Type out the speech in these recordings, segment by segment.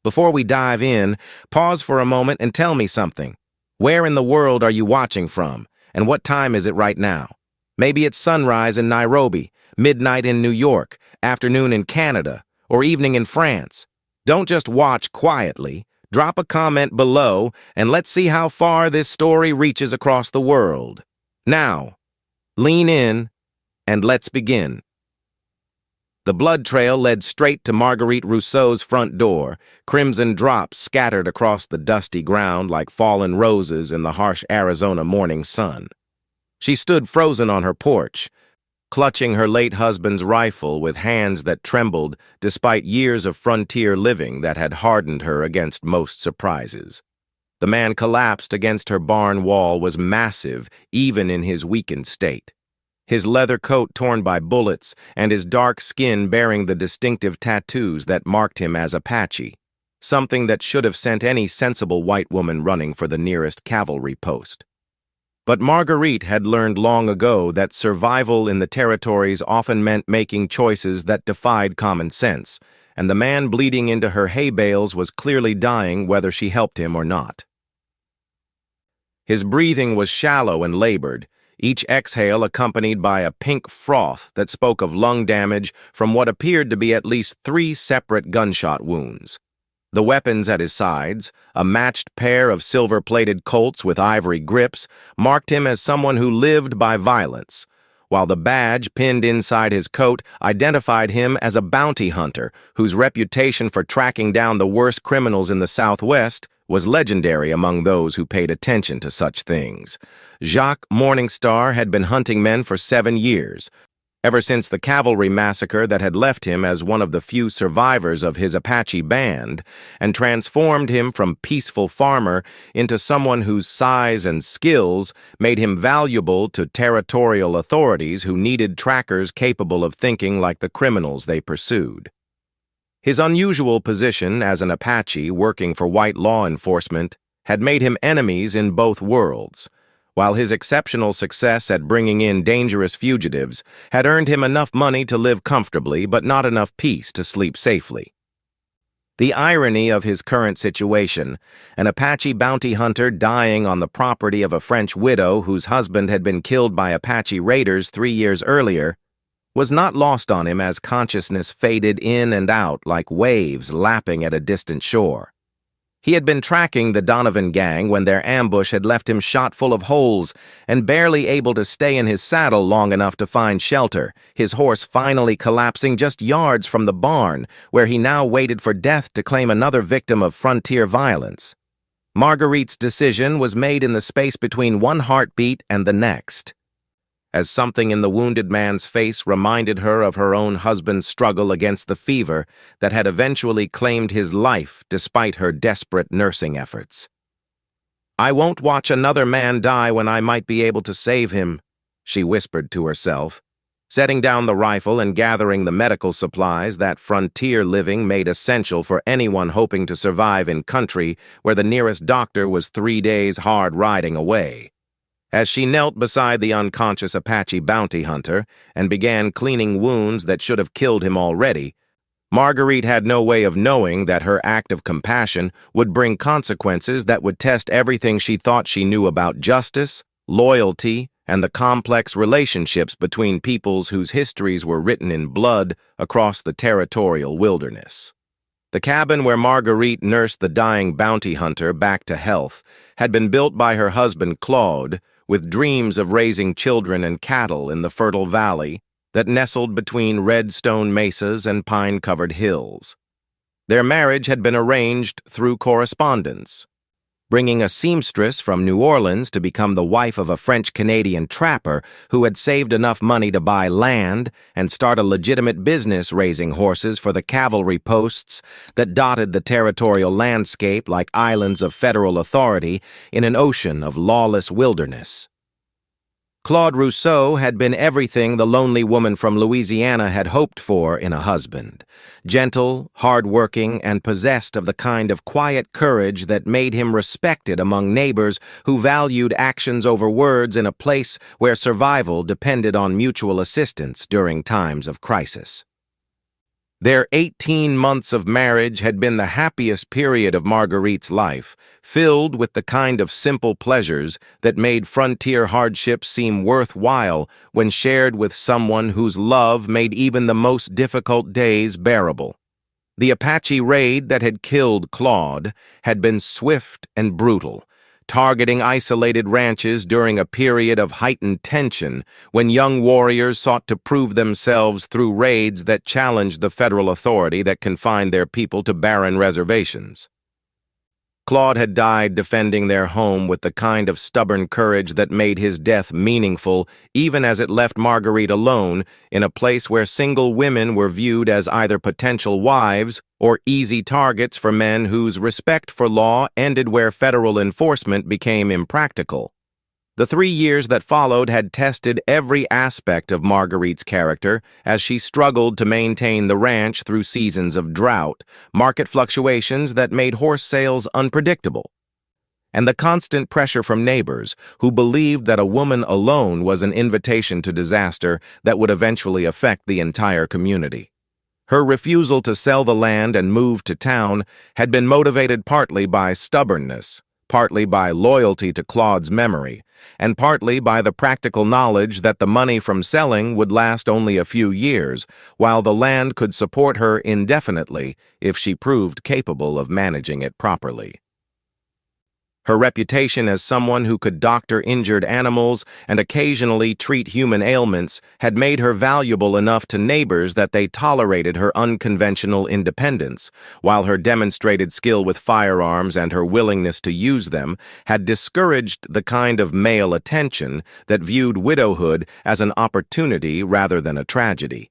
Before we dive in, pause for a moment and tell me something. Where in the world are you watching from, and what time is it right now? Maybe it's sunrise in Nairobi, midnight in New York, afternoon in Canada, or evening in France. Don't just watch quietly. Drop a comment below, and let's see how far this story reaches across the world. Now, lean in, and let's begin. The blood trail led straight to Marguerite Rousseau's front door, crimson drops scattered across the dusty ground like fallen roses in the harsh Arizona morning sun. She stood frozen on her porch, clutching her late husband's rifle with hands that trembled despite years of frontier living that had hardened her against most surprises. The man collapsed against her barn wall was massive, even in his weakened state. His leather coat torn by bullets and his dark skin bearing the distinctive tattoos that marked him as Apache, something that should have sent any sensible white woman running for the nearest cavalry post. But Marguerite had learned long ago that survival in the territories often meant making choices that defied common sense, and the man bleeding into her hay bales was clearly dying whether she helped him or not. His breathing was shallow and labored, each exhale accompanied by a pink froth that spoke of lung damage from what appeared to be at least 3 separate gunshot wounds. The weapons at his sides, a matched pair of silver-plated Colts with ivory grips, marked him as someone who lived by violence, while the badge pinned inside his coat identified him as a bounty hunter whose reputation for tracking down the worst criminals in the Southwest was legendary among those who paid attention to such things. Jacques Morningstar had been hunting men for 7 years, ever since the cavalry massacre that had left him as one of the few survivors of his Apache band and transformed him from peaceful farmer into someone whose size and skills made him valuable to territorial authorities who needed trackers capable of thinking like the criminals they pursued. His unusual position as an Apache working for white law enforcement had made him enemies in both worlds, while his exceptional success at bringing in dangerous fugitives had earned him enough money to live comfortably but not enough peace to sleep safely. The irony of his current situation, an Apache bounty hunter dying on the property of a French widow whose husband had been killed by Apache raiders 3 years earlier, was not lost on him as consciousness faded in and out like waves lapping at a distant shore. He had been tracking the Donovan gang when their ambush had left him shot full of holes and barely able to stay in his saddle long enough to find shelter, his horse finally collapsing just yards from the barn, where he now waited for death to claim another victim of frontier violence. Marguerite's decision was made in the space between one heartbeat and the next, as something in the wounded man's face reminded her of her own husband's struggle against the fever that had eventually claimed his life despite her desperate nursing efforts. "I won't watch another man die when I might be able to save him," she whispered to herself, setting down the rifle and gathering the medical supplies that frontier living made essential for anyone hoping to survive in country where the nearest doctor was 3 days hard riding away. As she knelt beside the unconscious Apache bounty hunter and began cleaning wounds that should have killed him already, Marguerite had no way of knowing that her act of compassion would bring consequences that would test everything she thought she knew about justice, loyalty, and the complex relationships between peoples whose histories were written in blood across the territorial wilderness. The cabin where Marguerite nursed the dying bounty hunter back to health had been built by her husband Claude, with dreams of raising children and cattle in the fertile valley that nestled between red stone mesas and pine-covered hills. Their marriage had been arranged through correspondence, bringing a seamstress from New Orleans to become the wife of a French-Canadian trapper who had saved enough money to buy land and start a legitimate business raising horses for the cavalry posts that dotted the territorial landscape like islands of federal authority in an ocean of lawless wilderness. Claude Rousseau had been everything the lonely woman from Louisiana had hoped for in a husband. Gentle, hard-working, and possessed of the kind of quiet courage that made him respected among neighbors who valued actions over words in a place where survival depended on mutual assistance during times of crisis. Their 18 months of marriage had been the happiest period of Marguerite's life, filled with the kind of simple pleasures that made frontier hardships seem worthwhile when shared with someone whose love made even the most difficult days bearable. The Apache raid that had killed Claude had been swift and brutal, targeting isolated ranches during a period of heightened tension when young warriors sought to prove themselves through raids that challenged the federal authority that confined their people to barren reservations. Claude had died defending their home with the kind of stubborn courage that made his death meaningful, even as it left Marguerite alone in a place where single women were viewed as either potential wives or easy targets for men whose respect for law ended where federal enforcement became impractical. The 3 years that followed had tested every aspect of Marguerite's character as she struggled to maintain the ranch through seasons of drought, market fluctuations that made horse sales unpredictable, and the constant pressure from neighbors who believed that a woman alone was an invitation to disaster that would eventually affect the entire community. Her refusal to sell the land and move to town had been motivated partly by stubbornness, partly by loyalty to Claude's memory, and partly by the practical knowledge that the money from selling would last only a few years, while the land could support her indefinitely if she proved capable of managing it properly. Her reputation as someone who could doctor injured animals and occasionally treat human ailments had made her valuable enough to neighbors that they tolerated her unconventional independence, while her demonstrated skill with firearms and her willingness to use them had discouraged the kind of male attention that viewed widowhood as an opportunity rather than a tragedy.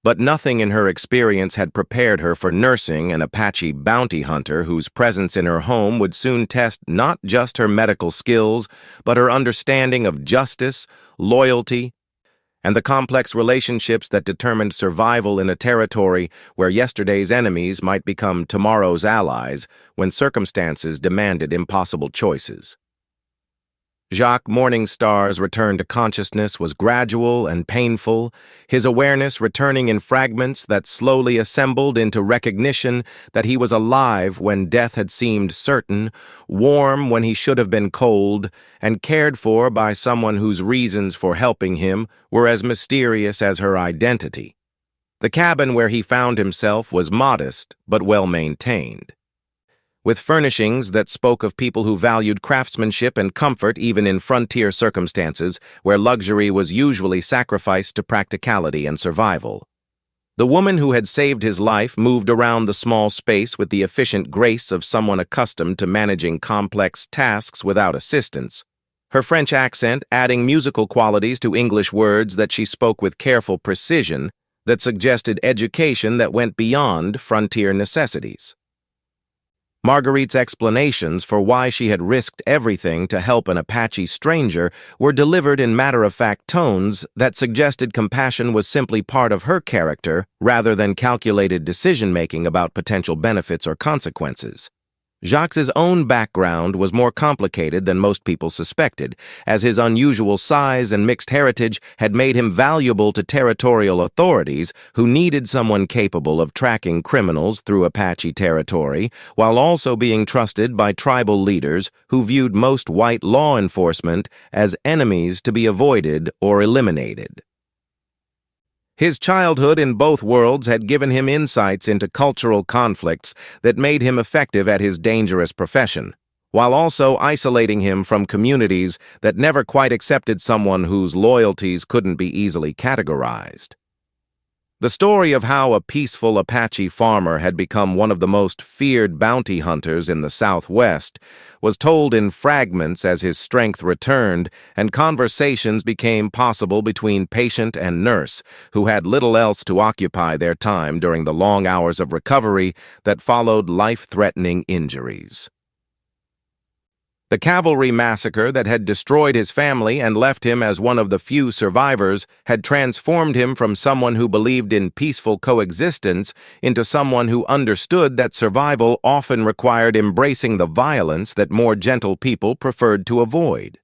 But nothing in her experience had prepared her for nursing an Apache bounty hunter whose presence in her home would soon test not just her medical skills, but her understanding of justice, loyalty, and the complex relationships that determined survival in a territory where yesterday's enemies might become tomorrow's allies when circumstances demanded impossible choices. Jacques Morningstar's return to consciousness was gradual and painful, his awareness returning in fragments that slowly assembled into recognition that he was alive when death had seemed certain, warm when he should have been cold, and cared for by someone whose reasons for helping him were as mysterious as her identity. The cabin where he found himself was modest but well-maintained, with furnishings that spoke of people who valued craftsmanship and comfort even in frontier circumstances where luxury was usually sacrificed to practicality and survival. The woman who had saved his life moved around the small space with the efficient grace of someone accustomed to managing complex tasks without assistance, her French accent adding musical qualities to English words that she spoke with careful precision that suggested education that went beyond frontier necessities. Marguerite's explanations for why she had risked everything to help an Apache stranger were delivered in matter-of-fact tones that suggested compassion was simply part of her character rather than calculated decision-making about potential benefits or consequences. Jacques' own background was more complicated than most people suspected, as his unusual size and mixed heritage had made him valuable to territorial authorities who needed someone capable of tracking criminals through Apache territory, while also being trusted by tribal leaders who viewed most white law enforcement as enemies to be avoided or eliminated. His childhood in both worlds had given him insights into cultural conflicts that made him effective at his dangerous profession, while also isolating him from communities that never quite accepted someone whose loyalties couldn't be easily categorized. The story of how a peaceful Apache farmer had become one of the most feared bounty hunters in the Southwest was told in fragments as his strength returned and conversations became possible between patient and nurse, who had little else to occupy their time during the long hours of recovery that followed life-threatening injuries. The cavalry massacre that had destroyed his family and left him as one of the few survivors had transformed him from someone who believed in peaceful coexistence into someone who understood that survival often required embracing the violence that more gentle people preferred to avoid.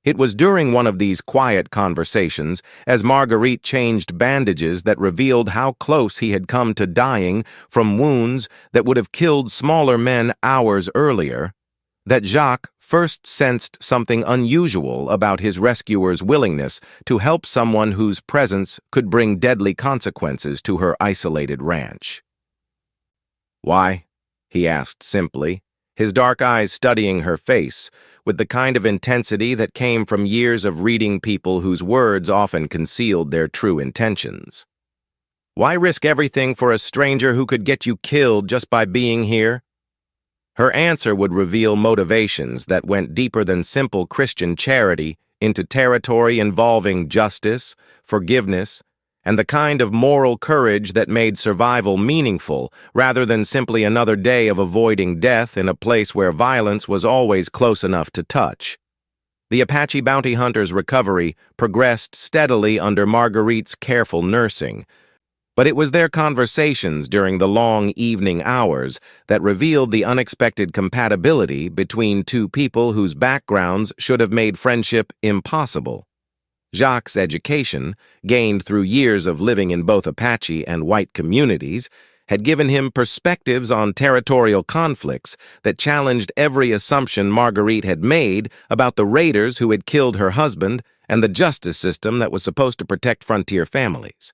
It was during one of these quiet conversations, as Marguerite changed bandages, that revealed how close he had come to dying from wounds that would have killed smaller men hours earlier, that Jacques first sensed something unusual about his rescuer's willingness to help someone whose presence could bring deadly consequences to her isolated ranch. "Why?" he asked simply, his dark eyes studying her face, with the kind of intensity that came from years of reading people whose words often concealed their true intentions. "Why risk everything for a stranger who could get you killed just by being here?" Her answer would reveal motivations that went deeper than simple Christian charity into territory involving justice, forgiveness, and the kind of moral courage that made survival meaningful rather than simply another day of avoiding death in a place where violence was always close enough to touch. The Apache bounty hunter's recovery progressed steadily under Marguerite's careful nursing, but it was their conversations during the long evening hours that revealed the unexpected compatibility between two people whose backgrounds should have made friendship impossible. Jacques' education, gained through years of living in both Apache and white communities, had given him perspectives on territorial conflicts that challenged every assumption Marguerite had made about the raiders who had killed her husband and the justice system that was supposed to protect frontier families.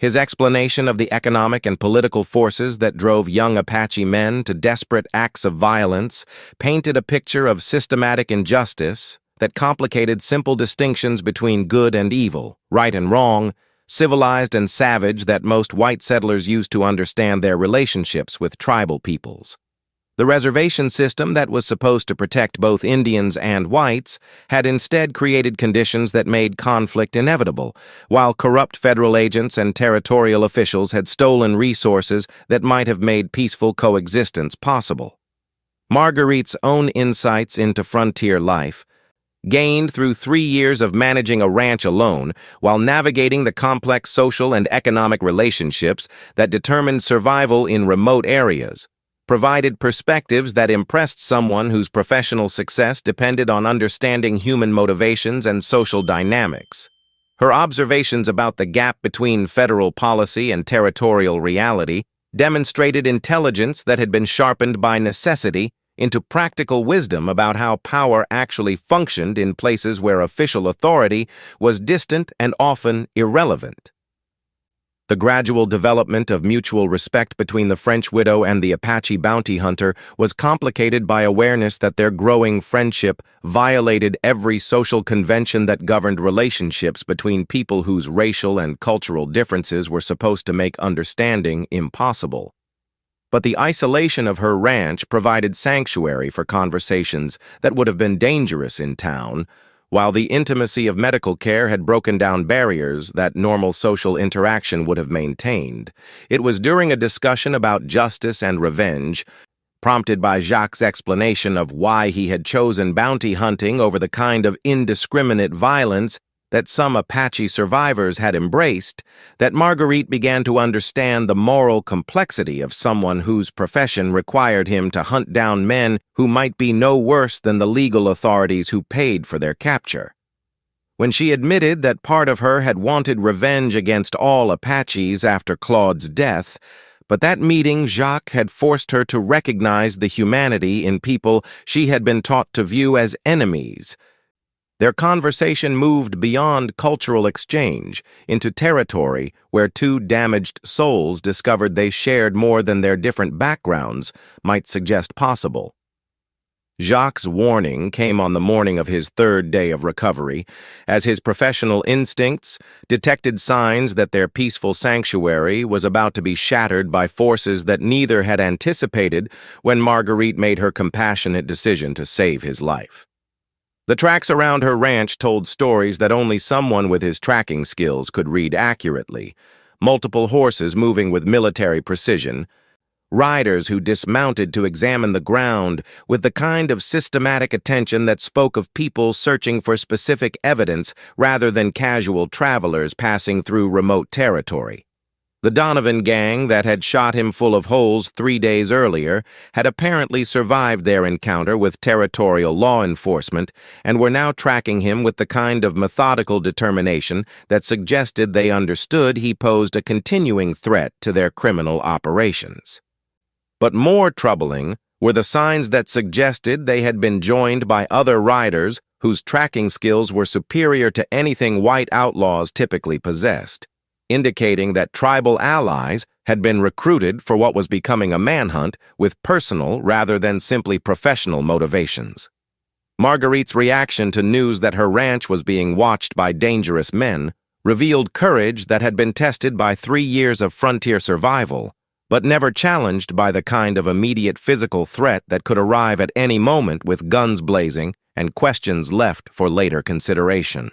His explanation of the economic and political forces that drove young Apache men to desperate acts of violence painted a picture of systematic injustice that complicated simple distinctions between good and evil, right and wrong, civilized and savage that most white settlers used to understand their relationships with tribal peoples. The reservation system that was supposed to protect both Indians and whites had instead created conditions that made conflict inevitable, while corrupt federal agents and territorial officials had stolen resources that might have made peaceful coexistence possible. Marguerite's own insights into frontier life, gained through 3 years of managing a ranch alone while navigating the complex social and economic relationships that determined survival in remote areas, provided perspectives that impressed someone whose professional success depended on understanding human motivations and social dynamics. Her observations about the gap between federal policy and territorial reality demonstrated intelligence that had been sharpened by necessity into practical wisdom about how power actually functioned in places where official authority was distant and often irrelevant. The gradual development of mutual respect between the French widow and the Apache bounty hunter was complicated by awareness that their growing friendship violated every social convention that governed relationships between people whose racial and cultural differences were supposed to make understanding impossible. But the isolation of her ranch provided sanctuary for conversations that would have been dangerous in town, while the intimacy of medical care had broken down barriers that normal social interaction would have maintained. It was during a discussion about justice and revenge, prompted by Jacques' explanation of why he had chosen bounty hunting over the kind of indiscriminate violence that some Apache survivors had embraced, that Marguerite began to understand the moral complexity of someone whose profession required him to hunt down men who might be no worse than the legal authorities who paid for their capture. When she admitted that part of her had wanted revenge against all Apaches after Claude's death, but that meeting Jacques had forced her to recognize the humanity in people she had been taught to view as enemies. Their conversation moved beyond cultural exchange into territory where two damaged souls discovered they shared more than their different backgrounds might suggest possible. Jacques' warning came on the morning of his 3rd day of recovery, as his professional instincts detected signs that their peaceful sanctuary was about to be shattered by forces that neither had anticipated when Marguerite made her compassionate decision to save his life. The tracks around her ranch told stories that only someone with his tracking skills could read accurately. Multiple horses moving with military precision, riders who dismounted to examine the ground with the kind of systematic attention that spoke of people searching for specific evidence rather than casual travelers passing through remote territory. The Donovan gang that had shot him full of holes 3 days earlier had apparently survived their encounter with territorial law enforcement and were now tracking him with the kind of methodical determination that suggested they understood he posed a continuing threat to their criminal operations. But more troubling were the signs that suggested they had been joined by other riders whose tracking skills were superior to anything white outlaws typically possessed, indicating that tribal allies had been recruited for what was becoming a manhunt with personal rather than simply professional motivations. Marguerite's reaction to news that her ranch was being watched by dangerous men revealed courage that had been tested by 3 years of frontier survival, but never challenged by the kind of immediate physical threat that could arrive at any moment with guns blazing and questions left for later consideration.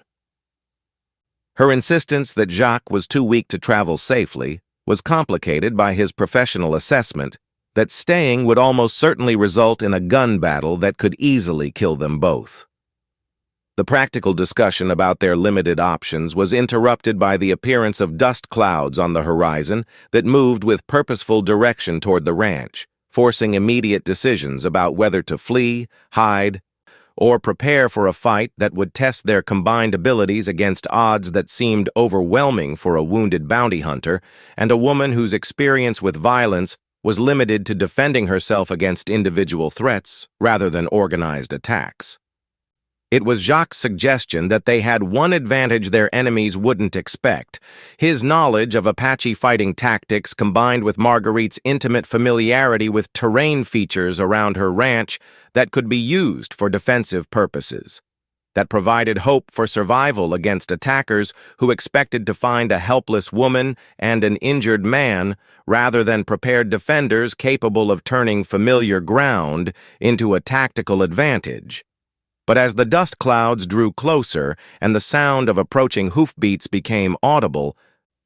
Her insistence that Jacques was too weak to travel safely was complicated by his professional assessment that staying would almost certainly result in a gun battle that could easily kill them both. The practical discussion about their limited options was interrupted by the appearance of dust clouds on the horizon that moved with purposeful direction toward the ranch, forcing immediate decisions about whether to flee, hide, or prepare for a fight that would test their combined abilities against odds that seemed overwhelming for a wounded bounty hunter and a woman whose experience with violence was limited to defending herself against individual threats rather than organized attacks. It was Jacques' suggestion that they had one advantage their enemies wouldn't expect: his knowledge of Apache fighting tactics combined with Marguerite's intimate familiarity with terrain features around her ranch that could be used for defensive purposes, that provided hope for survival against attackers who expected to find a helpless woman and an injured man rather than prepared defenders capable of turning familiar ground into a tactical advantage. But as the dust clouds drew closer and the sound of approaching hoofbeats became audible,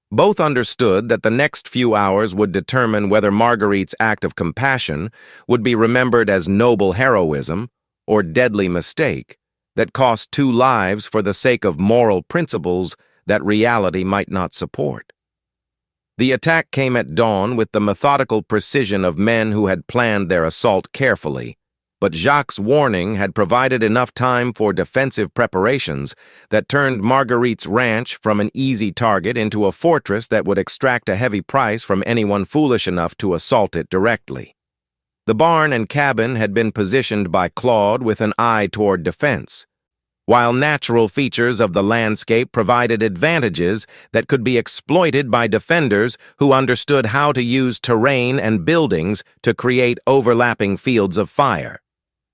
both understood that the next few hours would determine whether Marguerite's act of compassion would be remembered as noble heroism or deadly mistake that cost 2 lives for the sake of moral principles that reality might not support. The attack came at dawn with the methodical precision of men who had planned their assault carefully, but Jacques' warning had provided enough time for defensive preparations that turned Marguerite's ranch from an easy target into a fortress that would extract a heavy price from anyone foolish enough to assault it directly. The barn and cabin had been positioned by Claude with an eye toward defense, while natural features of the landscape provided advantages that could be exploited by defenders who understood how to use terrain and buildings to create overlapping fields of fire.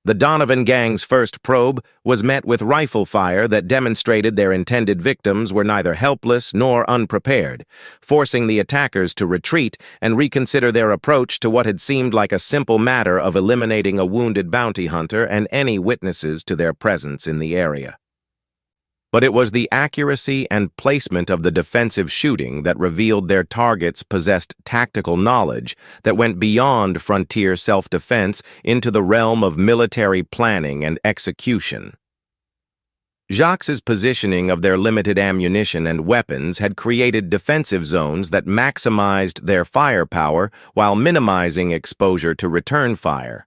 The Donovan gang's first probe was met with rifle fire that demonstrated their intended victims were neither helpless nor unprepared, forcing the attackers to retreat and reconsider their approach to what had seemed like a simple matter of eliminating a wounded bounty hunter and any witnesses to their presence in the area. But it was the accuracy and placement of the defensive shooting that revealed their targets possessed tactical knowledge that went beyond frontier self-defense into the realm of military planning and execution. Jacques' positioning of their limited ammunition and weapons had created defensive zones that maximized their firepower while minimizing exposure to return fire,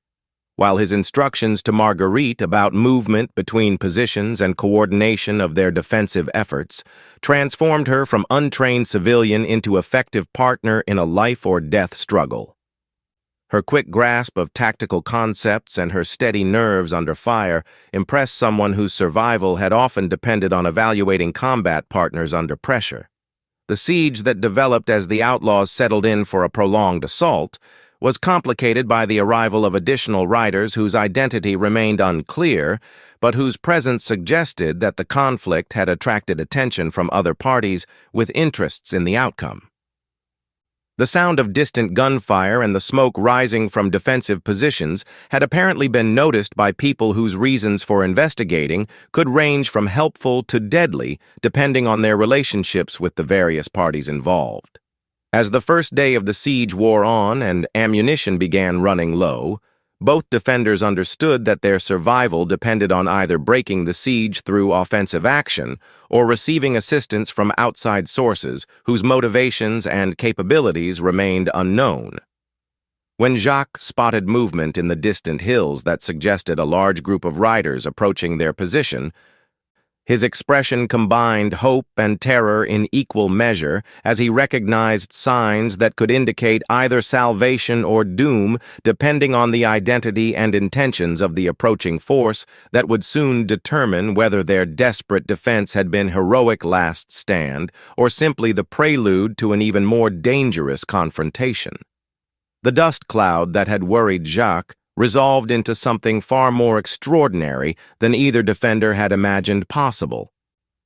while his instructions to Marguerite about movement between positions and coordination of their defensive efforts transformed her from untrained civilian into effective partner in a life-or-death struggle. Her quick grasp of tactical concepts and her steady nerves under fire impressed someone whose survival had often depended on evaluating combat partners under pressure. The siege that developed as the outlaws settled in for a prolonged assault was complicated by the arrival of additional riders whose identity remained unclear, but whose presence suggested that the conflict had attracted attention from other parties with interests in the outcome. The sound of distant gunfire and the smoke rising from defensive positions had apparently been noticed by people whose reasons for investigating could range from helpful to deadly, depending on their relationships with the various parties involved. As the first day of the siege wore on and ammunition began running low, Both defenders understood that their survival depended on either breaking the siege through offensive action or receiving assistance from outside sources whose motivations and capabilities remained unknown. When Jacques spotted movement in the distant hills that suggested a large group of riders approaching their position, his expression combined hope and terror in equal measure as he recognized signs that could indicate either salvation or doom depending on the identity and intentions of the approaching force that would soon determine whether their desperate defense had been heroic last stand or simply the prelude to an even more dangerous confrontation. The dust cloud that had worried Jacques resolved into something far more extraordinary than either defender had imagined possible.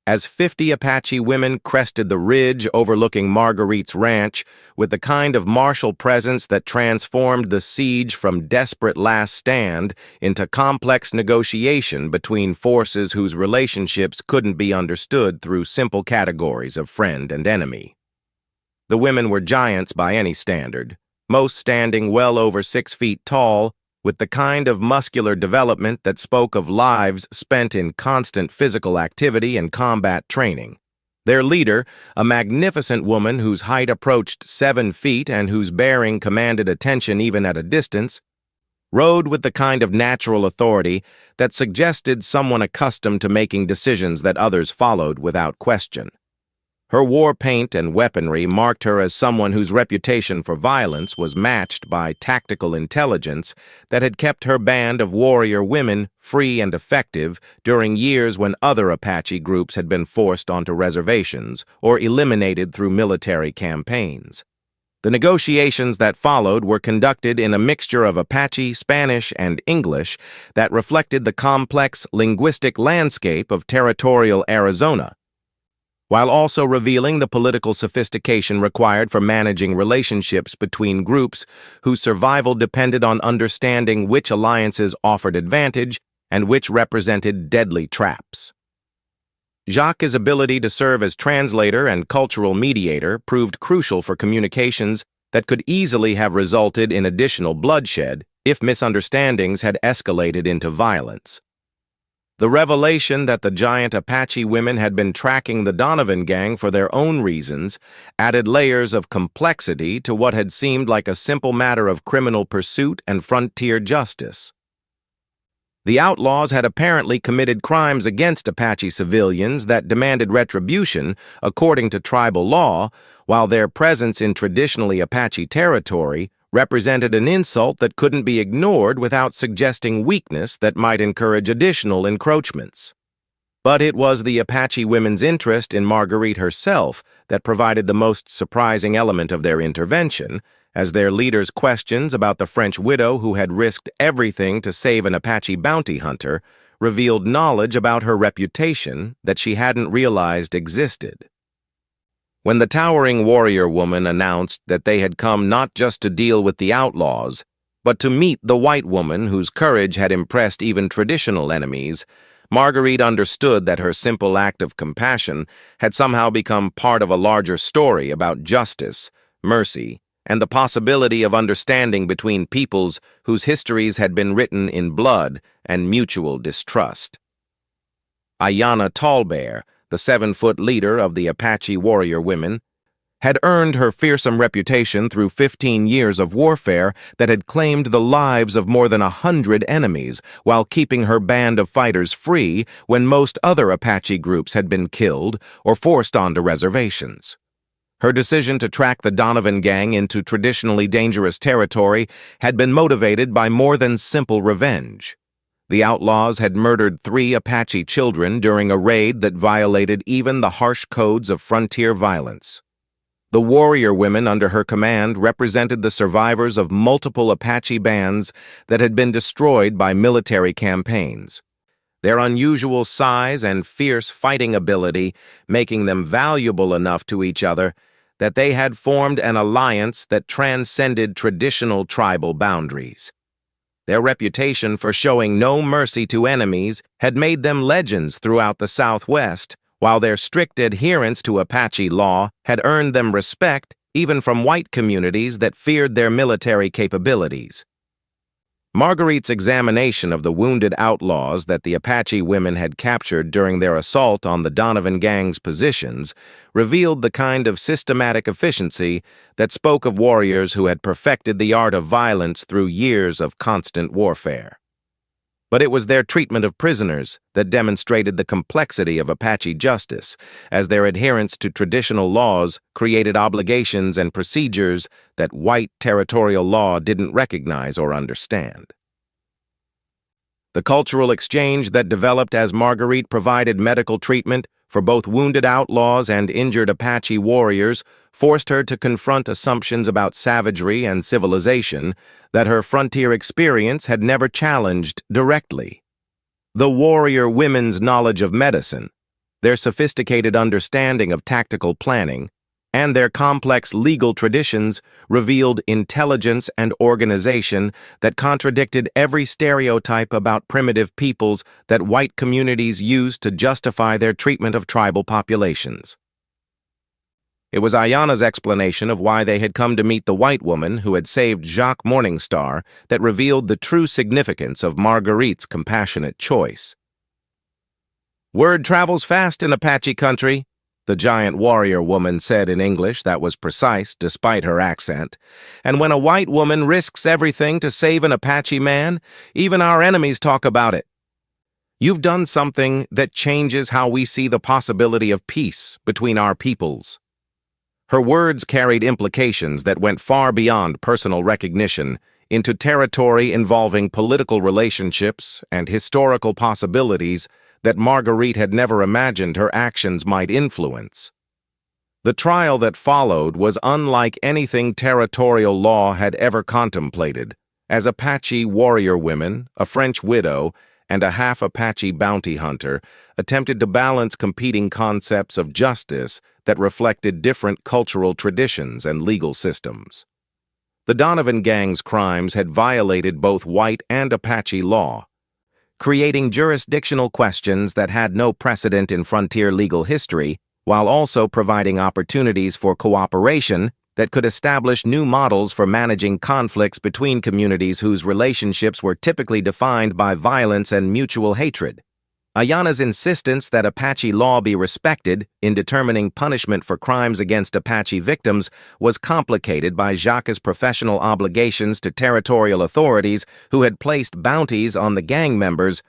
As 50 Apache women crested the ridge overlooking Marguerite's ranch with the kind of martial presence that transformed the siege from desperate last stand into complex negotiation between forces whose relationships couldn't be understood through simple categories of friend and enemy. The women were giants by any standard, most standing well over 6 feet tall, with the kind of muscular development that spoke of lives spent in constant physical activity and combat training. Their leader, a magnificent woman whose height approached 7 feet and whose bearing commanded attention even at a distance, rode with the kind of natural authority that suggested someone accustomed to making decisions that others followed without question. Her war paint and weaponry marked her as someone whose reputation for violence was matched by tactical intelligence that had kept her band of warrior women free and effective during years when other Apache groups had been forced onto reservations or eliminated through military campaigns. The negotiations that followed were conducted in a mixture of Apache, Spanish, and English that reflected the complex linguistic landscape of territorial Arizona, while also revealing the political sophistication required for managing relationships between groups whose survival depended on understanding which alliances offered advantage and which represented deadly traps. Jacques' ability to serve as translator and cultural mediator proved crucial for communications that could easily have resulted in additional bloodshed if misunderstandings had escalated into violence. The revelation that the giant Apache women had been tracking the Donovan gang for their own reasons added layers of complexity to what had seemed like a simple matter of criminal pursuit and frontier justice. The outlaws had apparently committed crimes against Apache civilians that demanded retribution according to tribal law, while their presence in traditionally Apache territory represented an insult that couldn't be ignored without suggesting weakness that might encourage additional encroachments. But it was the Apache women's interest in Marguerite herself that provided the most surprising element of their intervention, as their leader's questions about the French widow who had risked everything to save an Apache bounty hunter revealed knowledge about her reputation that she hadn't realized existed. When the towering warrior woman announced that they had come not just to deal with the outlaws, but to meet the white woman whose courage had impressed even traditional enemies, Marguerite understood that her simple act of compassion had somehow become part of a larger story about justice, mercy, and the possibility of understanding between peoples whose histories had been written in blood and mutual distrust. Ayanna Tallbear, the 7-foot leader of the Apache warrior women, had earned her fearsome reputation through 15 years of warfare that had claimed the lives of more than 100 enemies while keeping her band of fighters free when most other Apache groups had been killed or forced onto reservations. Her decision to track the Donovan gang into traditionally dangerous territory had been motivated by more than simple revenge. The outlaws had murdered 3 Apache children during a raid that violated even the harsh codes of frontier violence. The warrior women under her command represented the survivors of multiple Apache bands that had been destroyed by military campaigns, their unusual size and fierce fighting ability making them valuable enough to each other that they had formed an alliance that transcended traditional tribal boundaries. Their reputation for showing no mercy to enemies had made them legends throughout the Southwest, while their strict adherence to Apache law had earned them respect even from white communities that feared their military capabilities. Marguerite's examination of the wounded outlaws that the Apache women had captured during their assault on the Donovan gang's positions revealed the kind of systematic efficiency that spoke of warriors who had perfected the art of violence through years of constant warfare. But it was their treatment of prisoners that demonstrated the complexity of Apache justice, as their adherence to traditional laws created obligations and procedures that white territorial law didn't recognize or understand. The cultural exchange that developed as Marguerite provided medical treatment for both wounded outlaws and injured Apache warriors forced her to confront assumptions about savagery and civilization that her frontier experience had never challenged directly. The warrior women's knowledge of medicine, their sophisticated understanding of tactical planning, and their complex legal traditions revealed intelligence and organization that contradicted every stereotype about primitive peoples that white communities used to justify their treatment of tribal populations. It was Ayanna's explanation of why they had come to meet the white woman who had saved Jacques Morningstar that revealed the true significance of Marguerite's compassionate choice. "Word travels fast in Apache country," the giant warrior woman said in English that was precise despite her accent. "And when a white woman risks everything to save an Apache man, even our enemies talk about it. You've done something that changes how we see the possibility of peace between our peoples." Her words carried implications that went far beyond personal recognition into territory involving political relationships and historical possibilities that Marguerite had never imagined her actions might influence. The trial that followed was unlike anything territorial law had ever contemplated, as Apache warrior women, a French widow, and a half-Apache bounty hunter attempted to balance competing concepts of justice that reflected different cultural traditions and legal systems. The Donovan gang's crimes had violated both white and Apache law, creating jurisdictional questions that had no precedent in frontier legal history, while also providing opportunities for cooperation that could establish new models for managing conflicts between communities whose relationships were typically defined by violence and mutual hatred. Ayanna's insistence that Apache law be respected in determining punishment for crimes against Apache victims was complicated by Jacques' professional obligations to territorial authorities who had placed bounties on the gang members,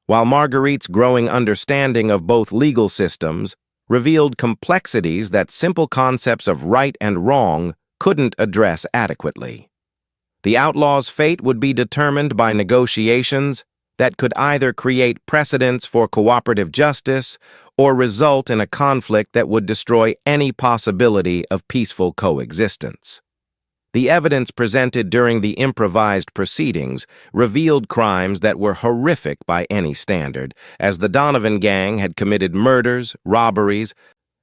while Marguerite's growing understanding of both legal systems revealed complexities that simple concepts of right and wrong couldn't address adequately. The outlaw's fate would be determined by negotiations that could either create precedents for cooperative justice or result in a conflict that would destroy any possibility of peaceful coexistence. The evidence presented during the improvised proceedings revealed crimes that were horrific by any standard, as the Donovan gang had committed murders, robberies,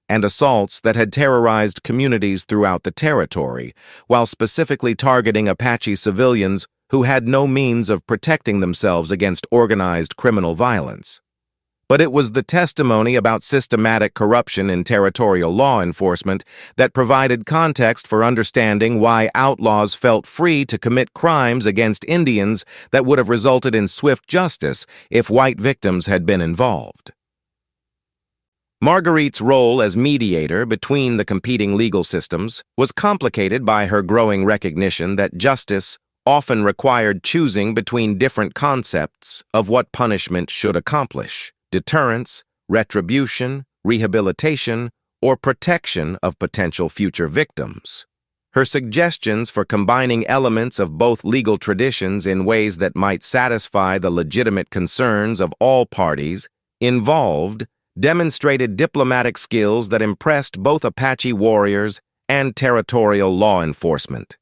and assaults that had terrorized communities throughout the territory, while specifically targeting Apache civilians who had no means of protecting themselves against organized criminal violence. But it was the testimony about systematic corruption in territorial law enforcement that provided context for understanding why outlaws felt free to commit crimes against Indians that would have resulted in swift justice if white victims had been involved. Marguerite's role as mediator between the competing legal systems was complicated by her growing recognition that justice often required choosing between different concepts of what punishment should accomplish: deterrence, retribution, rehabilitation, or protection of potential future victims. Her suggestions for combining elements of both legal traditions in ways that might satisfy the legitimate concerns of all parties involved demonstrated diplomatic skills that impressed both Apache warriors and territorial law enforcement.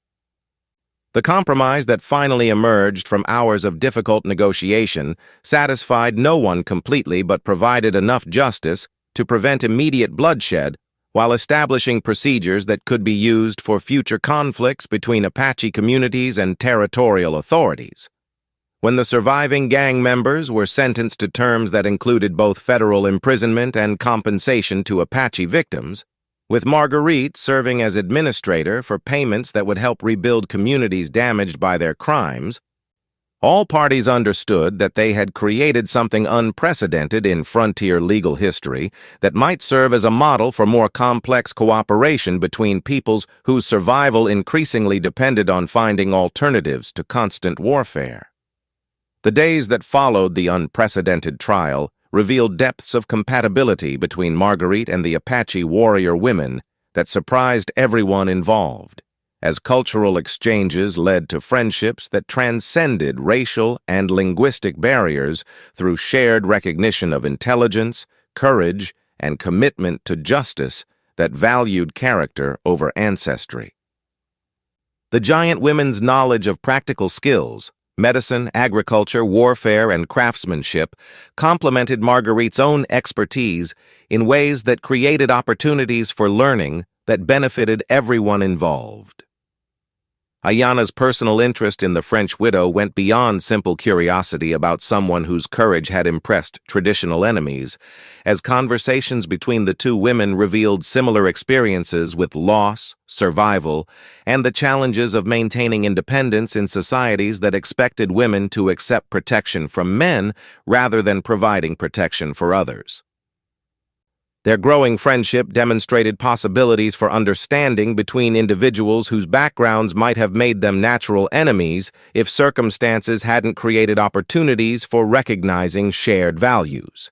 The compromise that finally emerged from hours of difficult negotiation satisfied no one completely but provided enough justice to prevent immediate bloodshed while establishing procedures that could be used for future conflicts between Apache communities and territorial authorities. When the surviving gang members were sentenced to terms that included both federal imprisonment and compensation to Apache victims, with Marguerite serving as administrator for payments that would help rebuild communities damaged by their crimes, All parties understood that they had created something unprecedented in frontier legal history that might serve as a model for more complex cooperation between peoples whose survival increasingly depended on finding alternatives to constant warfare. The days that followed the unprecedented trial revealed depths of compatibility between Marguerite and the Apache warrior women that surprised everyone involved, as cultural exchanges led to friendships that transcended racial and linguistic barriers through shared recognition of intelligence, courage, and commitment to justice that valued character over ancestry. The giant women's knowledge of practical skills, medicine, agriculture, warfare, and craftsmanship complemented Marguerite's own expertise in ways that created opportunities for learning that benefited everyone involved. Ayana's personal interest in the French widow went beyond simple curiosity about someone whose courage had impressed traditional enemies, as conversations between the two women revealed similar experiences with loss, survival, and the challenges of maintaining independence in societies that expected women to accept protection from men rather than providing protection for others. Their growing friendship demonstrated possibilities for understanding between individuals whose backgrounds might have made them natural enemies if circumstances hadn't created opportunities for recognizing shared values.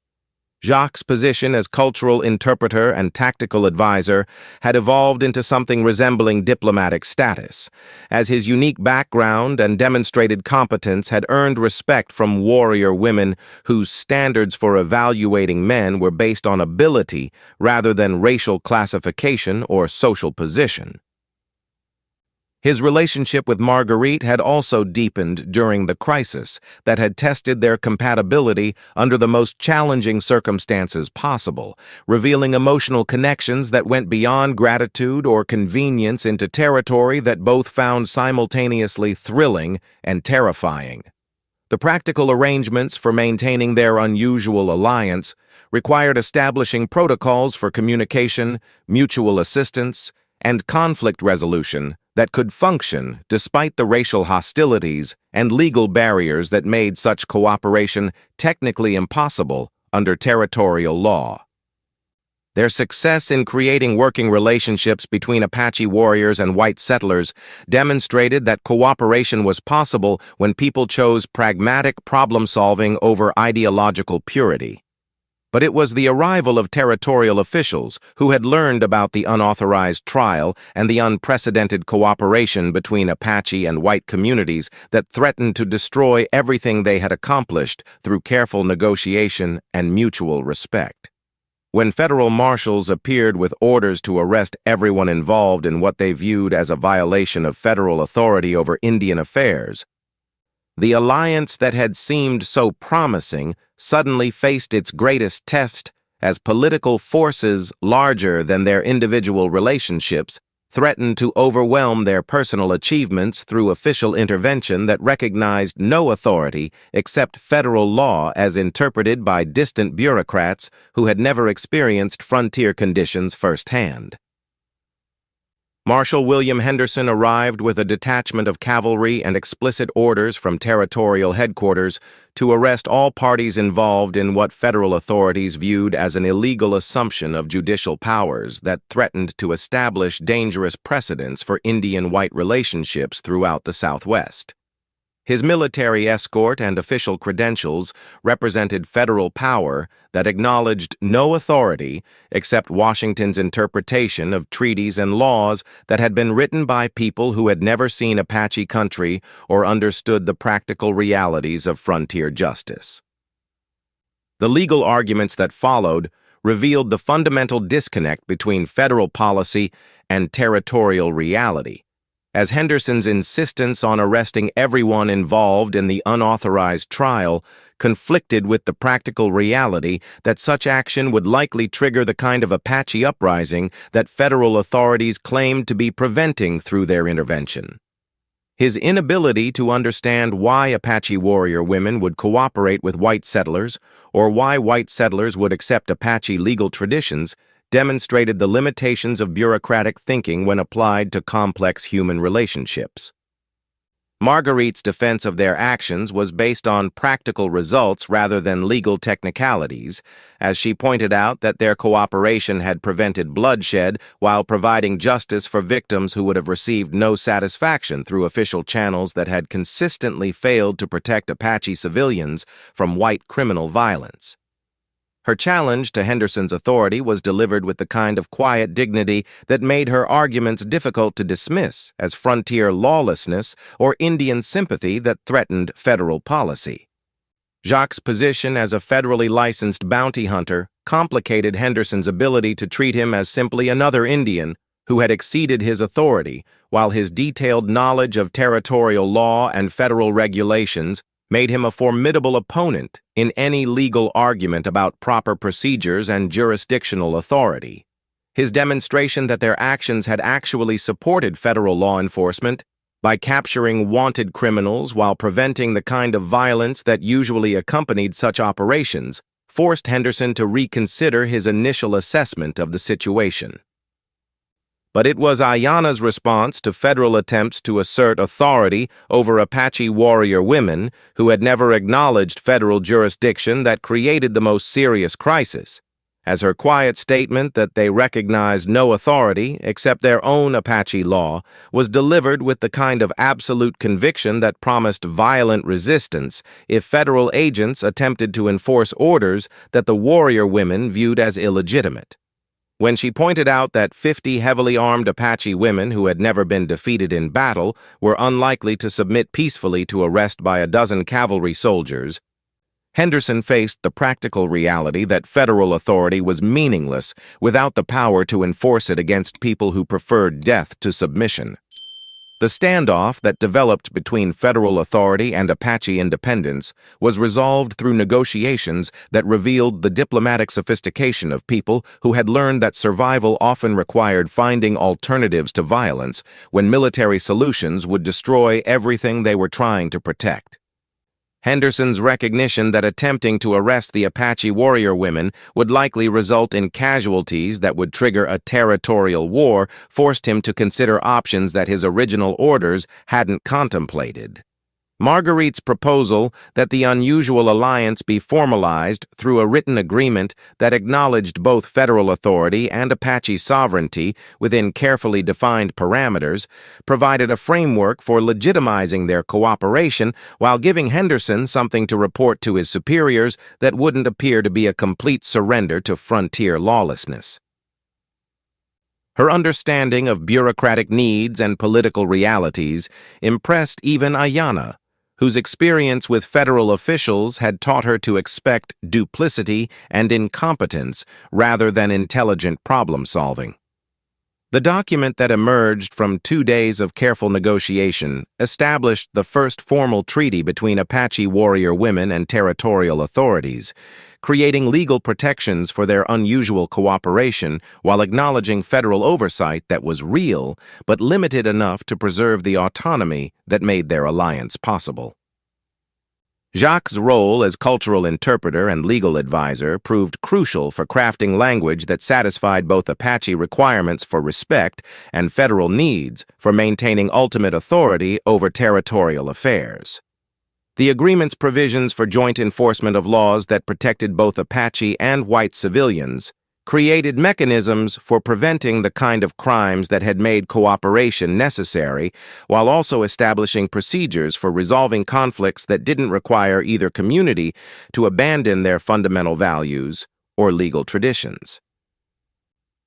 Jacques' position as cultural interpreter and tactical advisor had evolved into something resembling diplomatic status, as his unique background and demonstrated competence had earned respect from warrior women whose standards for evaluating men were based on ability rather than racial classification or social position. His relationship with Marguerite had also deepened during the crisis that had tested their compatibility under the most challenging circumstances possible, revealing emotional connections that went beyond gratitude or convenience into territory that both found simultaneously thrilling and terrifying. The practical arrangements for maintaining their unusual alliance required establishing protocols for communication, mutual assistance, and conflict resolution that could function despite the racial hostilities and legal barriers that made such cooperation technically impossible under territorial law. Their success in creating working relationships between Apache warriors and white settlers demonstrated that cooperation was possible when people chose pragmatic problem-solving over ideological purity. But it was the arrival of territorial officials who had learned about the unauthorized trial and the unprecedented cooperation between Apache and white communities that threatened to destroy everything they had accomplished through careful negotiation and mutual respect. When federal marshals appeared with orders to arrest everyone involved in what they viewed as a violation of federal authority over Indian affairs, the alliance that had seemed so promising suddenly faced its greatest test as political forces larger than their individual relationships threatened to overwhelm their personal achievements through official intervention that recognized no authority except federal law as interpreted by distant bureaucrats who had never experienced frontier conditions firsthand. Marshal William Henderson arrived with a detachment of cavalry and explicit orders from territorial headquarters to arrest all parties involved in what federal authorities viewed as an illegal assumption of judicial powers that threatened to establish dangerous precedents for Indian-white relationships throughout the Southwest. His military escort and official credentials represented federal power that acknowledged no authority except Washington's interpretation of treaties and laws that had been written by people who had never seen Apache country or understood the practical realities of frontier justice. The legal arguments that followed revealed the fundamental disconnect between federal policy and territorial reality, as Henderson's insistence on arresting everyone involved in the unauthorized trial conflicted with the practical reality that such action would likely trigger the kind of Apache uprising that federal authorities claimed to be preventing through their intervention. His inability to understand why Apache warrior women would cooperate with white settlers or why white settlers would accept Apache legal traditions demonstrated the limitations of bureaucratic thinking when applied to complex human relationships. Marguerite's defense of their actions was based on practical results rather than legal technicalities, as she pointed out that their cooperation had prevented bloodshed while providing justice for victims who would have received no satisfaction through official channels that had consistently failed to protect Apache civilians from white criminal violence. Her challenge to Henderson's authority was delivered with the kind of quiet dignity that made her arguments difficult to dismiss as frontier lawlessness or Indian sympathy that threatened federal policy. Jacques' position as a federally licensed bounty hunter complicated Henderson's ability to treat him as simply another Indian who had exceeded his authority, while his detailed knowledge of territorial law and federal regulations made him a formidable opponent in any legal argument about proper procedures and jurisdictional authority. His demonstration that their actions had actually supported federal law enforcement by capturing wanted criminals while preventing the kind of violence that usually accompanied such operations forced Henderson to reconsider his initial assessment of the situation. But it was Ayanna's response to federal attempts to assert authority over Apache warrior women who had never acknowledged federal jurisdiction that created the most serious crisis, as her quiet statement that they recognized no authority except their own Apache law was delivered with the kind of absolute conviction that promised violent resistance if federal agents attempted to enforce orders that the warrior women viewed as illegitimate. When she pointed out that 50 heavily armed Apache women who had never been defeated in battle were unlikely to submit peacefully to arrest by a dozen cavalry soldiers, Henderson faced the practical reality that federal authority was meaningless without the power to enforce it against people who preferred death to submission. The standoff that developed between federal authority and Apache independence was resolved through negotiations that revealed the diplomatic sophistication of people who had learned that survival often required finding alternatives to violence when military solutions would destroy everything they were trying to protect. Henderson's recognition that attempting to arrest the Apache warrior women would likely result in casualties that would trigger a territorial war forced him to consider options that his original orders hadn't contemplated. Marguerite's proposal that the unusual alliance be formalized through a written agreement that acknowledged both federal authority and Apache sovereignty within carefully defined parameters provided a framework for legitimizing their cooperation while giving Henderson something to report to his superiors that wouldn't appear to be a complete surrender to frontier lawlessness. Her understanding of bureaucratic needs and political realities impressed even Ayanna, whose experience with federal officials had taught her to expect duplicity and incompetence rather than intelligent problem-solving. The document that emerged from 2 days of careful negotiation established the first formal treaty between Apache warrior women and territorial authorities, creating legal protections for their unusual cooperation while acknowledging federal oversight that was real but limited enough to preserve the autonomy that made their alliance possible. Jacques' role as cultural interpreter and legal advisor proved crucial for crafting language that satisfied both Apache requirements for respect and federal needs for maintaining ultimate authority over territorial affairs. The agreement's provisions for joint enforcement of laws that protected both Apache and white civilians created mechanisms for preventing the kind of crimes that had made cooperation necessary, while also establishing procedures for resolving conflicts that didn't require either community to abandon their fundamental values or legal traditions.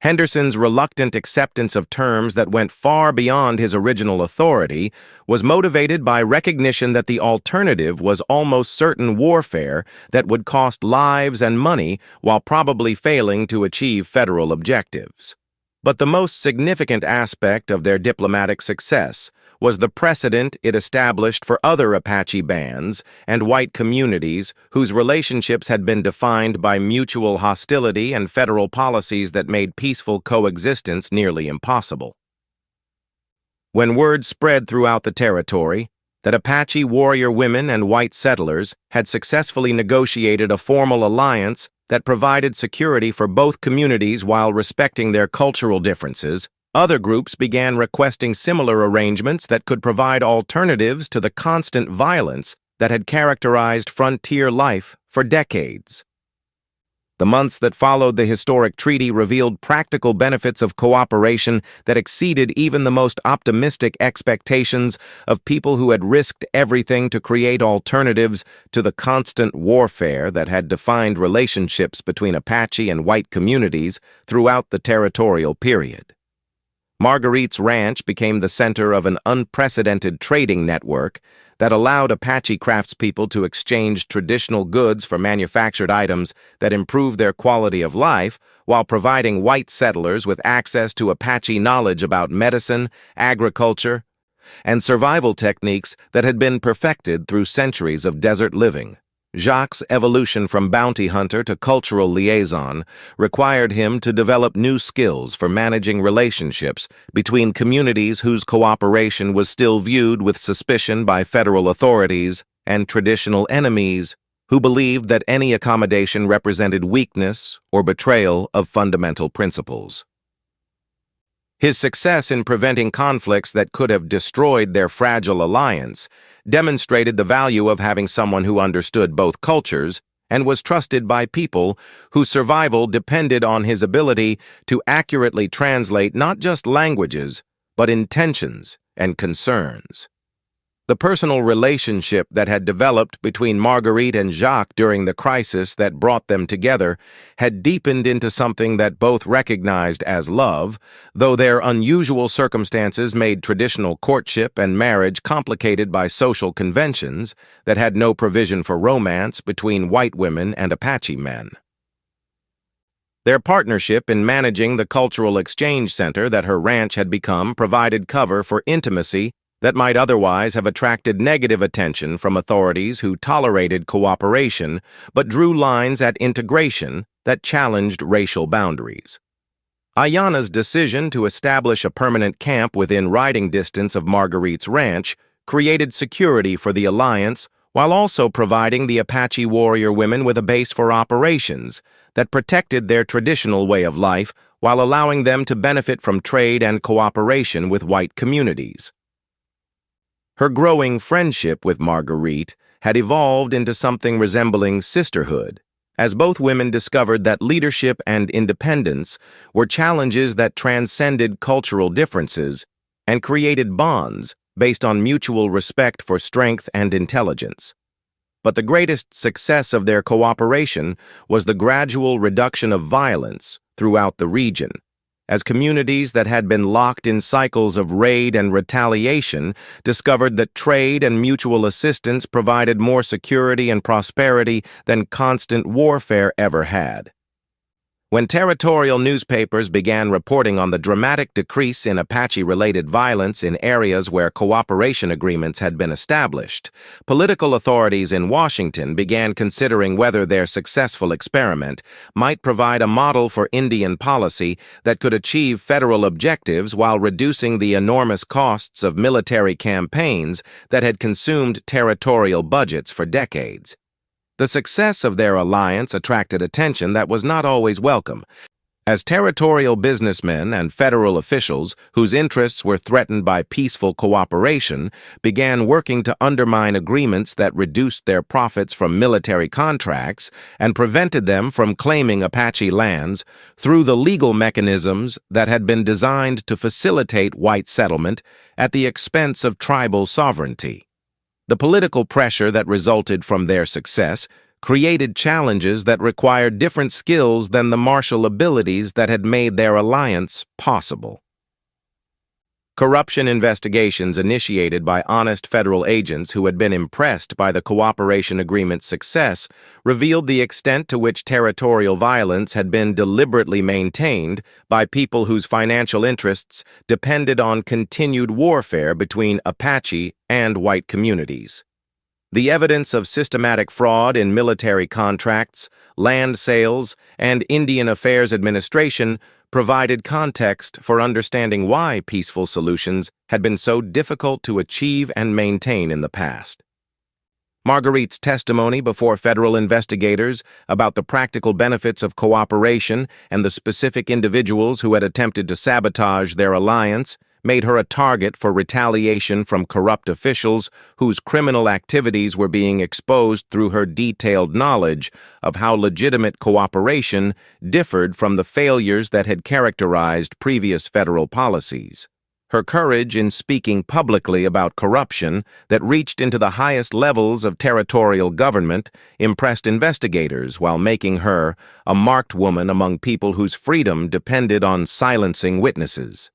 Henderson's reluctant acceptance of terms that went far beyond his original authority was motivated by recognition that the alternative was almost certain warfare that would cost lives and money while probably failing to achieve federal objectives. But the most significant aspect of their diplomatic success was the precedent it established for other Apache bands and white communities whose relationships had been defined by mutual hostility and federal policies that made peaceful coexistence nearly impossible. When word spread throughout the territory that Apache warrior women and white settlers had successfully negotiated a formal alliance that provided security for both communities while respecting their cultural differences, Other groups began requesting similar arrangements that could provide alternatives to the constant violence that had characterized frontier life for decades. The months that followed the historic treaty revealed practical benefits of cooperation that exceeded even the most optimistic expectations of people who had risked everything to create alternatives to the constant warfare that had defined relationships between Apache and white communities throughout the territorial period. Marguerite's ranch became the center of an unprecedented trading network that allowed Apache craftspeople to exchange traditional goods for manufactured items that improved their quality of life while providing white settlers with access to Apache knowledge about medicine, agriculture, and survival techniques that had been perfected through centuries of desert living. Jacques' evolution from bounty hunter to cultural liaison required him to develop new skills for managing relationships between communities whose cooperation was still viewed with suspicion by federal authorities and traditional enemies who believed that any accommodation represented weakness or betrayal of fundamental principles. His success in preventing conflicts that could have destroyed their fragile alliance demonstrated the value of having someone who understood both cultures and was trusted by people whose survival depended on his ability to accurately translate not just languages, but intentions and concerns. The personal relationship that had developed between Marguerite and Jacques during the crisis that brought them together had deepened into something that both recognized as love, though their unusual circumstances made traditional courtship and marriage complicated by social conventions that had no provision for romance between white women and Apache men. Their partnership in managing the cultural exchange center that her ranch had become provided cover for intimacy that might otherwise have attracted negative attention from authorities who tolerated cooperation but drew lines at integration that challenged racial boundaries. Ayana's decision to establish a permanent camp within riding distance of Marguerite's ranch created security for the alliance while also providing the Apache warrior women with a base for operations that protected their traditional way of life while allowing them to benefit from trade and cooperation with white communities. Her growing friendship with Marguerite had evolved into something resembling sisterhood, as both women discovered that leadership and independence were challenges that transcended cultural differences and created bonds based on mutual respect for strength and intelligence. But the greatest success of their cooperation was the gradual reduction of violence throughout the region, as communities that had been locked in cycles of raid and retaliation discovered that trade and mutual assistance provided more security and prosperity than constant warfare ever had. When territorial newspapers began reporting on the dramatic decrease in Apache-related violence in areas where cooperation agreements had been established, political authorities in Washington began considering whether their successful experiment might provide a model for Indian policy that could achieve federal objectives while reducing the enormous costs of military campaigns that had consumed territorial budgets for decades. The success of their alliance attracted attention that was not always welcome, as territorial businessmen and federal officials whose interests were threatened by peaceful cooperation began working to undermine agreements that reduced their profits from military contracts and prevented them from claiming Apache lands through the legal mechanisms that had been designed to facilitate white settlement at the expense of tribal sovereignty. The political pressure that resulted from their success created challenges that required different skills than the martial abilities that had made their alliance possible. Corruption investigations initiated by honest federal agents who had been impressed by the cooperation agreement's success revealed the extent to which territorial violence had been deliberately maintained by people whose financial interests depended on continued warfare between Apache and white communities. The evidence of systematic fraud in military contracts, land sales, and Indian Affairs administration provided context for understanding why peaceful solutions had been so difficult to achieve and maintain in the past. Marguerite's testimony before federal investigators about the practical benefits of cooperation and the specific individuals who had attempted to sabotage their alliance made her a target for retaliation from corrupt officials whose criminal activities were being exposed through her detailed knowledge of how legitimate cooperation differed from the failures that had characterized previous federal policies. Her courage in speaking publicly about corruption that reached into the highest levels of territorial government impressed investigators while making her a marked woman among people whose freedom depended on silencing witnesses.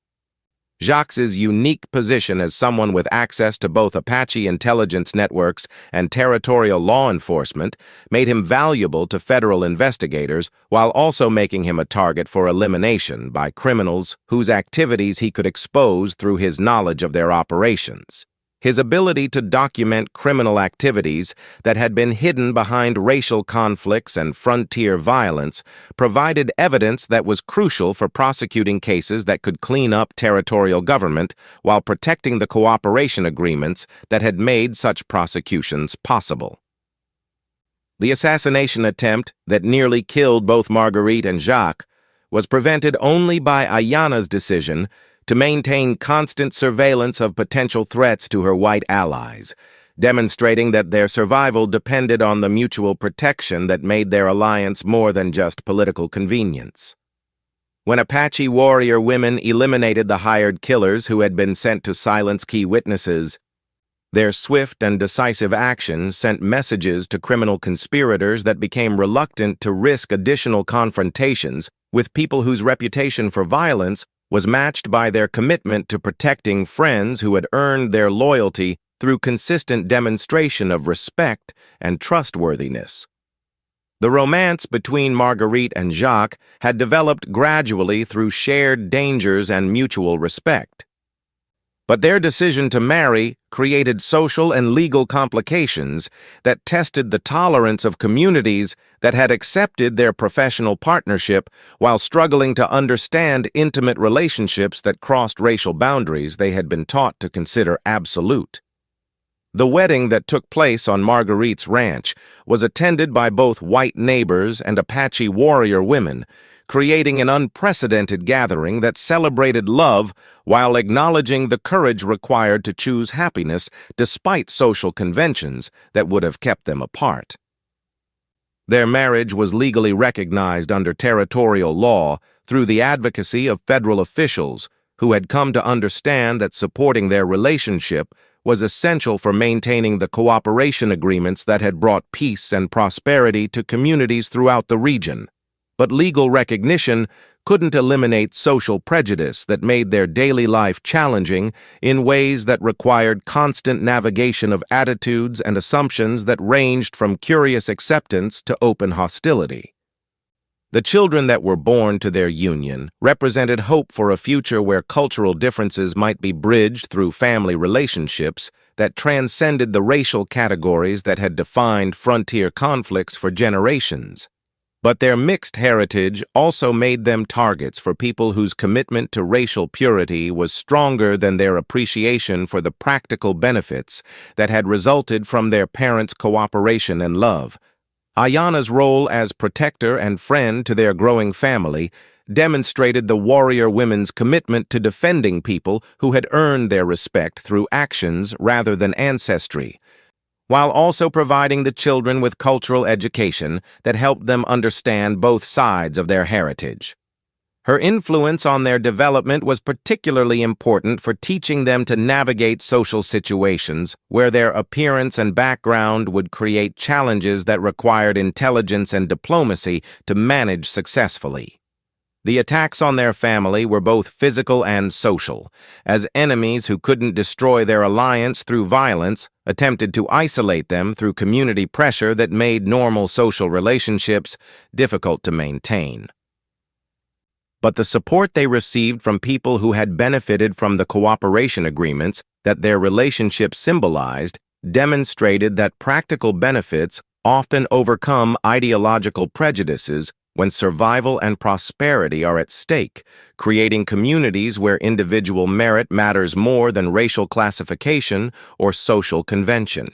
Jacques' unique position as someone with access to both Apache intelligence networks and territorial law enforcement made him valuable to federal investigators while also making him a target for elimination by criminals whose activities he could expose through his knowledge of their operations. His ability to document criminal activities that had been hidden behind racial conflicts and frontier violence provided evidence that was crucial for prosecuting cases that could clean up territorial government while protecting the cooperation agreements that had made such prosecutions possible. The assassination attempt that nearly killed both Marguerite and Jacques was prevented only by Ayana's decision to maintain constant surveillance of potential threats to her white allies, demonstrating that their survival depended on the mutual protection that made their alliance more than just political convenience. When Apache warrior women eliminated the hired killers who had been sent to silence key witnesses, their swift and decisive action sent messages to criminal conspirators that became reluctant to risk additional confrontations with people whose reputation for violence was matched by their commitment to protecting friends who had earned their loyalty through consistent demonstration of respect and trustworthiness. The romance between Marguerite and Jacques had developed gradually through shared dangers and mutual respect. But their decision to marry created social and legal complications that tested the tolerance of communities that had accepted their professional partnership while struggling to understand intimate relationships that crossed racial boundaries they had been taught to consider absolute. The wedding that took place on Marguerite's ranch was attended by both white neighbors and Apache warrior women, creating an unprecedented gathering that celebrated love while acknowledging the courage required to choose happiness despite social conventions that would have kept them apart. Their marriage was legally recognized under territorial law through the advocacy of federal officials who had come to understand that supporting their relationship was essential for maintaining the cooperation agreements that had brought peace and prosperity to communities throughout the region. But legal recognition couldn't eliminate social prejudice that made their daily life challenging in ways that required constant navigation of attitudes and assumptions that ranged from curious acceptance to open hostility. The children that were born to their union represented hope for a future where cultural differences might be bridged through family relationships that transcended the racial categories that had defined frontier conflicts for generations. But their mixed heritage also made them targets for people whose commitment to racial purity was stronger than their appreciation for the practical benefits that had resulted from their parents' cooperation and love. Ayana's role as protector and friend to their growing family demonstrated the warrior women's commitment to defending people who had earned their respect through actions rather than ancestry, while also providing the children with cultural education that helped them understand both sides of their heritage. Her influence on their development was particularly important for teaching them to navigate social situations where their appearance and background would create challenges that required intelligence and diplomacy to manage successfully. The attacks on their family were both physical and social, as enemies who couldn't destroy their alliance through violence attempted to isolate them through community pressure that made normal social relationships difficult to maintain. But the support they received from people who had benefited from the cooperation agreements that their relationship symbolized demonstrated that practical benefits often overcome ideological prejudices when survival and prosperity are at stake, creating communities where individual merit matters more than racial classification or social convention.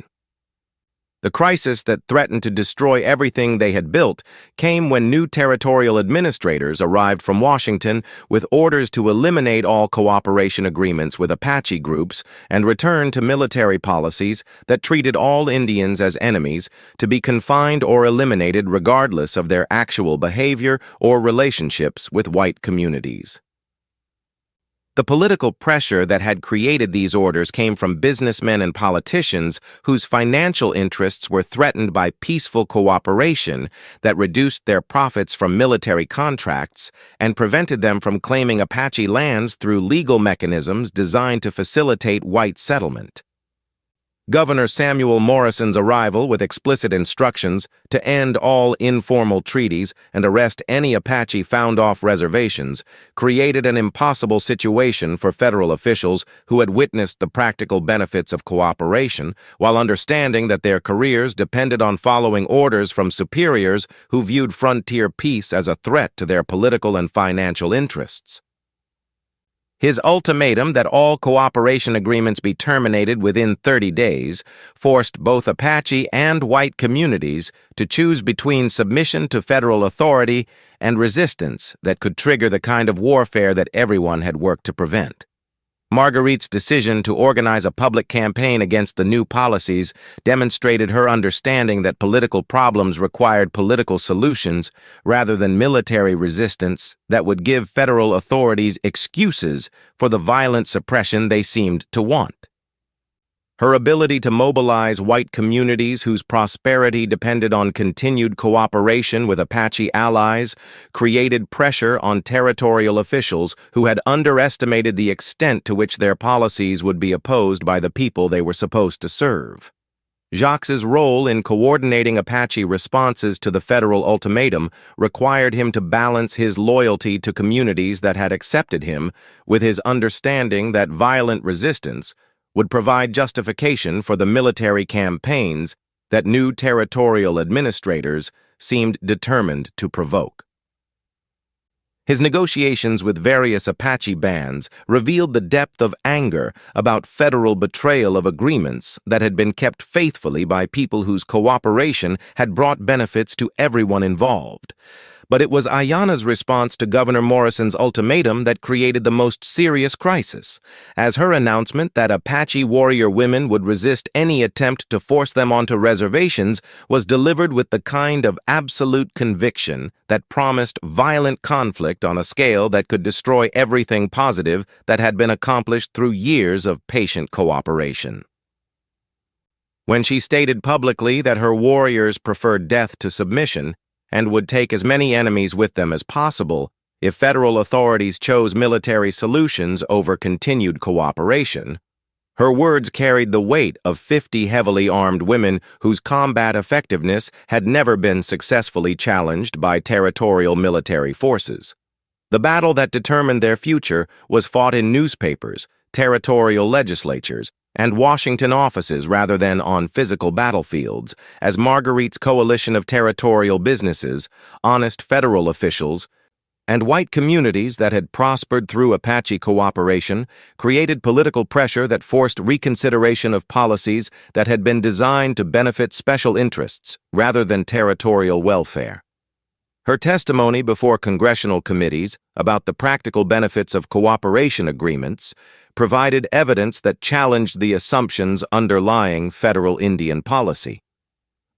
The crisis that threatened to destroy everything they had built came when new territorial administrators arrived from Washington with orders to eliminate all cooperation agreements with Apache groups and return to military policies that treated all Indians as enemies, to be confined or eliminated regardless of their actual behavior or relationships with white communities. The political pressure that had created these orders came from businessmen and politicians whose financial interests were threatened by peaceful cooperation that reduced their profits from military contracts and prevented them from claiming Apache lands through legal mechanisms designed to facilitate white settlement. Governor Samuel Morrison's arrival with explicit instructions to end all informal treaties and arrest any Apache found off reservations created an impossible situation for federal officials who had witnessed the practical benefits of cooperation while understanding that their careers depended on following orders from superiors who viewed frontier peace as a threat to their political and financial interests. His ultimatum that all cooperation agreements be terminated within 30 days forced both Apache and white communities to choose between submission to federal authority and resistance that could trigger the kind of warfare that everyone had worked to prevent. Marguerite's decision to organize a public campaign against the new policies demonstrated her understanding that political problems required political solutions rather than military resistance that would give federal authorities excuses for the violent suppression they seemed to want. Her ability to mobilize white communities whose prosperity depended on continued cooperation with Apache allies created pressure on territorial officials who had underestimated the extent to which their policies would be opposed by the people they were supposed to serve. Jacques's role in coordinating Apache responses to the federal ultimatum required him to balance his loyalty to communities that had accepted him with his understanding that violent resistance would provide justification for the military campaigns that new territorial administrators seemed determined to provoke. His negotiations with various Apache bands revealed the depth of anger about federal betrayal of agreements that had been kept faithfully by people whose cooperation had brought benefits to everyone involved. But it was Ayanna's response to Governor Morrison's ultimatum that created the most serious crisis, as her announcement that Apache warrior women would resist any attempt to force them onto reservations was delivered with the kind of absolute conviction that promised violent conflict on a scale that could destroy everything positive that had been accomplished through years of patient cooperation. When she stated publicly that her warriors preferred death to submission, and would take as many enemies with them as possible if federal authorities chose military solutions over continued cooperation, her words carried the weight of 50 heavily armed women whose combat effectiveness had never been successfully challenged by territorial military forces. The battle that determined their future was fought in newspapers, territorial legislatures, and Washington offices rather than on physical battlefields, as Marguerite's coalition of territorial businesses, honest federal officials, and white communities that had prospered through Apache cooperation created political pressure that forced reconsideration of policies that had been designed to benefit special interests rather than territorial welfare. Her testimony before congressional committees about the practical benefits of cooperation agreements provided evidence that challenged the assumptions underlying federal Indian policy.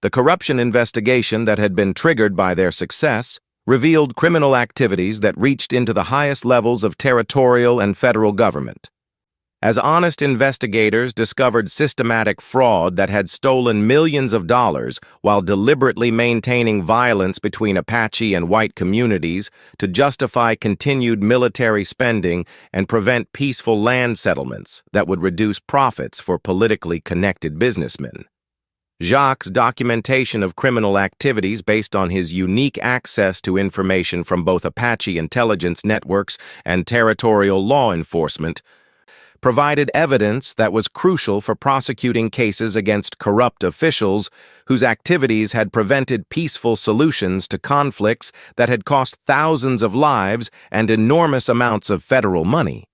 The corruption investigation that had been triggered by their success revealed criminal activities that reached into the highest levels of territorial and federal government. As honest investigators discovered systematic fraud that had stolen millions of dollars while deliberately maintaining violence between Apache and white communities to justify continued military spending and prevent peaceful land settlements that would reduce profits for politically connected businessmen. Jacques' documentation of criminal activities based on his unique access to information from both Apache intelligence networks and territorial law enforcement provided evidence that was crucial for prosecuting cases against corrupt officials whose activities had prevented peaceful solutions to conflicts that had cost thousands of lives and enormous amounts of federal money.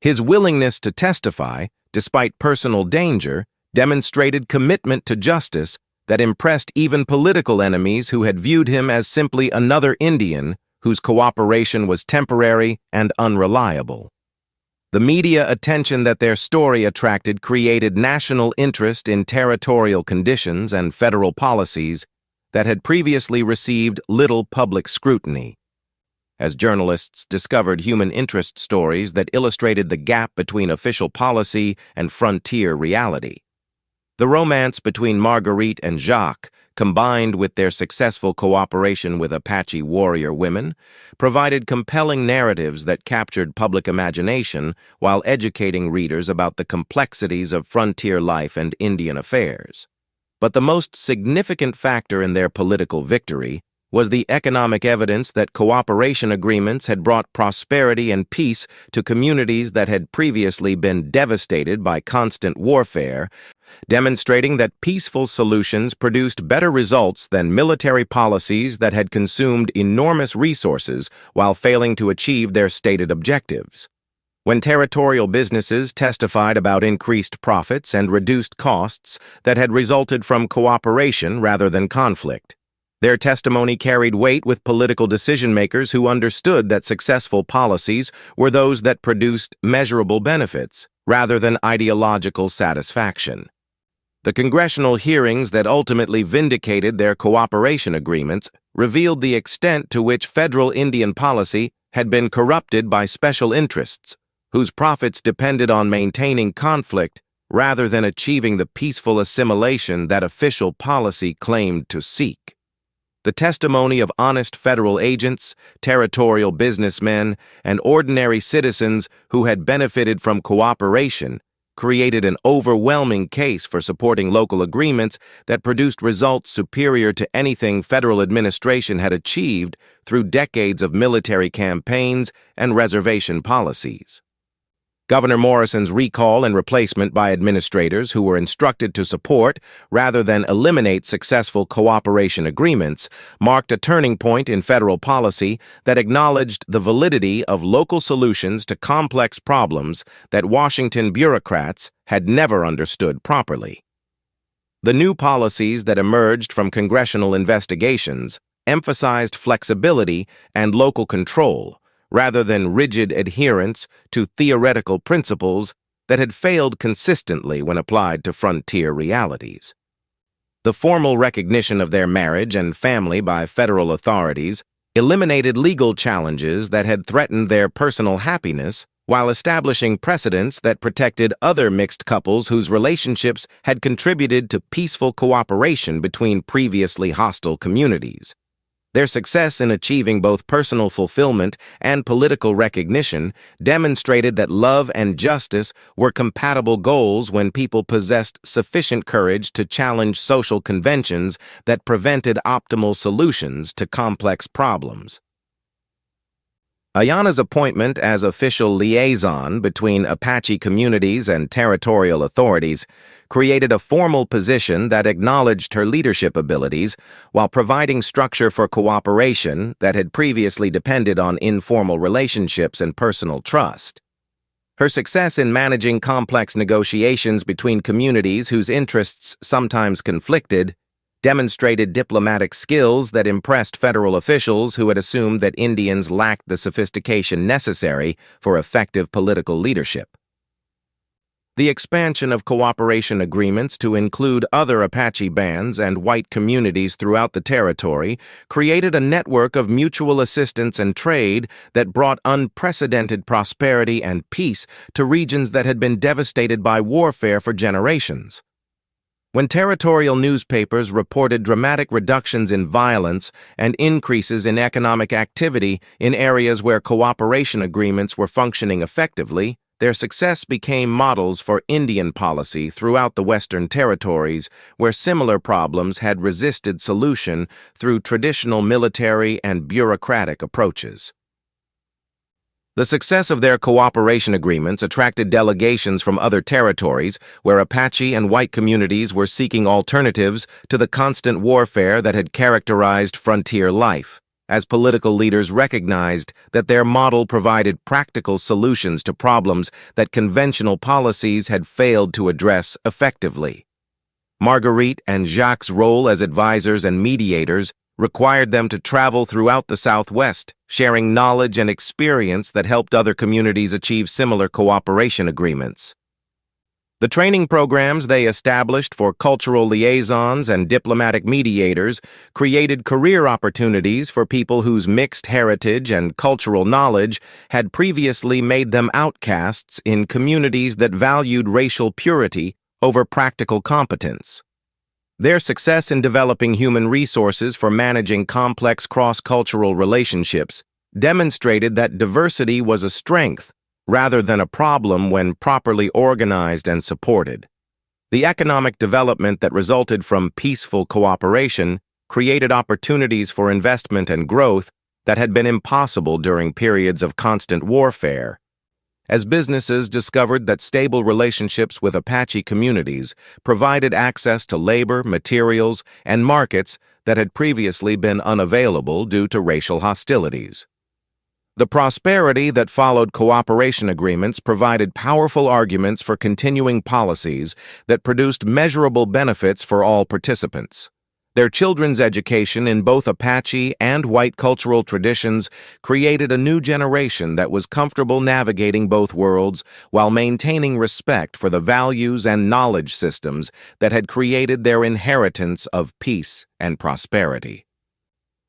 His willingness to testify, despite personal danger, demonstrated commitment to justice that impressed even political enemies who had viewed him as simply another Indian whose cooperation was temporary and unreliable. The media attention that their story attracted created national interest in territorial conditions and federal policies that had previously received little public scrutiny. As journalists discovered human interest stories that illustrated the gap between official policy and frontier reality. The romance between Marguerite and Jacques, combined with their successful cooperation with Apache warrior women, provided compelling narratives that captured public imagination while educating readers about the complexities of frontier life and Indian affairs. But the most significant factor in their political victory was the economic evidence that cooperation agreements had brought prosperity and peace to communities that had previously been devastated by constant warfare, demonstrating that peaceful solutions produced better results than military policies that had consumed enormous resources while failing to achieve their stated objectives. When territorial businesses testified about increased profits and reduced costs that had resulted from cooperation rather than conflict, their testimony carried weight with political decision-makers who understood that successful policies were those that produced measurable benefits rather than ideological satisfaction. The congressional hearings that ultimately vindicated their cooperation agreements revealed the extent to which federal Indian policy had been corrupted by special interests, whose profits depended on maintaining conflict rather than achieving the peaceful assimilation that official policy claimed to seek. The testimony of honest federal agents, territorial businessmen, and ordinary citizens who had benefited from cooperation created an overwhelming case for supporting local agreements that produced results superior to anything federal administration had achieved through decades of military campaigns and reservation policies. Governor Morrison's recall and replacement by administrators who were instructed to support rather than eliminate successful cooperation agreements marked a turning point in federal policy that acknowledged the validity of local solutions to complex problems that Washington bureaucrats had never understood properly. The new policies that emerged from congressional investigations emphasized flexibility and local control, rather than rigid adherence to theoretical principles that had failed consistently when applied to frontier realities. The formal recognition of their marriage and family by federal authorities eliminated legal challenges that had threatened their personal happiness while establishing precedents that protected other mixed couples whose relationships had contributed to peaceful cooperation between previously hostile communities. Their success in achieving both personal fulfillment and political recognition demonstrated that love and justice were compatible goals when people possessed sufficient courage to challenge social conventions that prevented optimal solutions to complex problems. Ayanna's appointment as official liaison between Apache communities and territorial authorities created a formal position that acknowledged her leadership abilities while providing structure for cooperation that had previously depended on informal relationships and personal trust. Her success in managing complex negotiations between communities whose interests sometimes conflicted demonstrated diplomatic skills that impressed federal officials who had assumed that Indians lacked the sophistication necessary for effective political leadership. The expansion of cooperation agreements to include other Apache bands and white communities throughout the territory created a network of mutual assistance and trade that brought unprecedented prosperity and peace to regions that had been devastated by warfare for generations. When territorial newspapers reported dramatic reductions in violence and increases in economic activity in areas where cooperation agreements were functioning effectively, their success became models for Indian policy throughout the Western territories, where similar problems had resisted solution through traditional military and bureaucratic approaches. The success of their cooperation agreements attracted delegations from other territories where Apache and white communities were seeking alternatives to the constant warfare that had characterized frontier life, as political leaders recognized that their model provided practical solutions to problems that conventional policies had failed to address effectively. Marguerite and Jacques' role as advisors and mediators required them to travel throughout the Southwest, sharing knowledge and experience that helped other communities achieve similar cooperation agreements. The training programs they established for cultural liaisons and diplomatic mediators created career opportunities for people whose mixed heritage and cultural knowledge had previously made them outcasts in communities that valued racial purity over practical competence. Their success in developing human resources for managing complex cross-cultural relationships demonstrated that diversity was a strength rather than a problem when properly organized and supported. The economic development that resulted from peaceful cooperation created opportunities for investment and growth that had been impossible during periods of constant warfare. As businesses discovered that stable relationships with Apache communities provided access to labor, materials, and markets that had previously been unavailable due to racial hostilities. The prosperity that followed cooperation agreements provided powerful arguments for continuing policies that produced measurable benefits for all participants. Their children's education in both Apache and white cultural traditions created a new generation that was comfortable navigating both worlds while maintaining respect for the values and knowledge systems that had created their inheritance of peace and prosperity.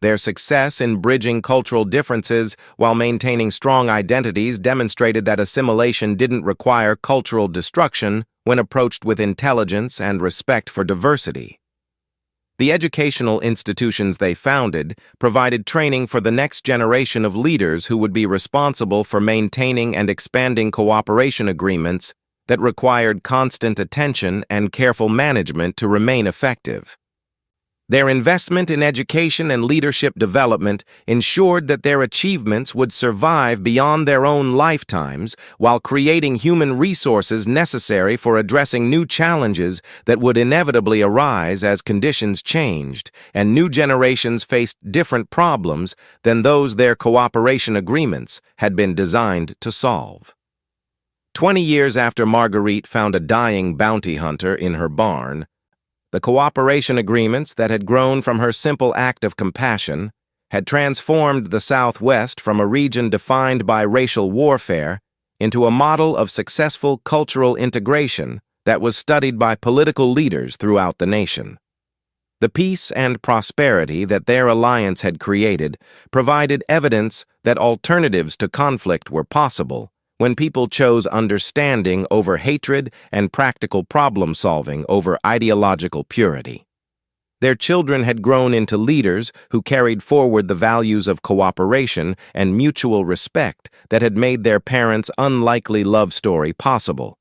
Their success in bridging cultural differences while maintaining strong identities demonstrated that assimilation didn't require cultural destruction when approached with intelligence and respect for diversity. The educational institutions they founded provided training for the next generation of leaders who would be responsible for maintaining and expanding cooperation agreements that required constant attention and careful management to remain effective. Their investment in education and leadership development ensured that their achievements would survive beyond their own lifetimes while creating human resources necessary for addressing new challenges that would inevitably arise as conditions changed and new generations faced different problems than those their cooperation agreements had been designed to solve. 20 years after Marguerite found a dying bounty hunter in her barn, the cooperation agreements that had grown from her simple act of compassion had transformed the Southwest from a region defined by racial warfare into a model of successful cultural integration that was studied by political leaders throughout the nation. The peace and prosperity that their alliance had created provided evidence that alternatives to conflict were possible when people chose understanding over hatred and practical problem-solving over ideological purity. Their children had grown into leaders who carried forward the values of cooperation and mutual respect that had made their parents' unlikely love story possible,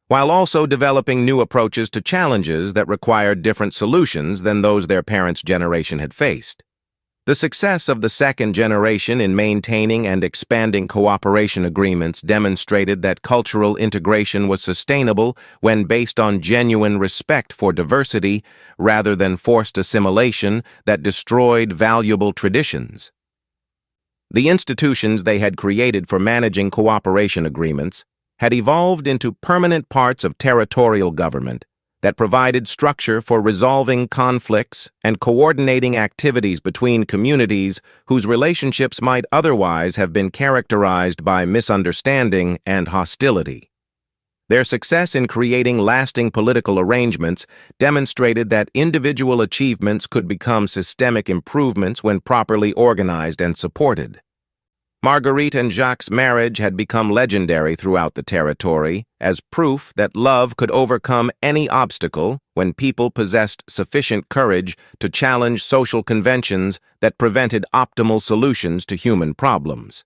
while also developing new approaches to challenges that required different solutions than those their parents' generation had faced. The success of the second generation in maintaining and expanding cooperation agreements demonstrated that cultural integration was sustainable when based on genuine respect for diversity rather than forced assimilation that destroyed valuable traditions. The institutions they had created for managing cooperation agreements had evolved into permanent parts of territorial government that provided structure for resolving conflicts and coordinating activities between communities whose relationships might otherwise have been characterized by misunderstanding and hostility. Their success in creating lasting political arrangements demonstrated that individual achievements could become systemic improvements when properly organized and supported. Marguerite and Jacques' marriage had become legendary throughout the territory as proof that love could overcome any obstacle when people possessed sufficient courage to challenge social conventions that prevented optimal solutions to human problems.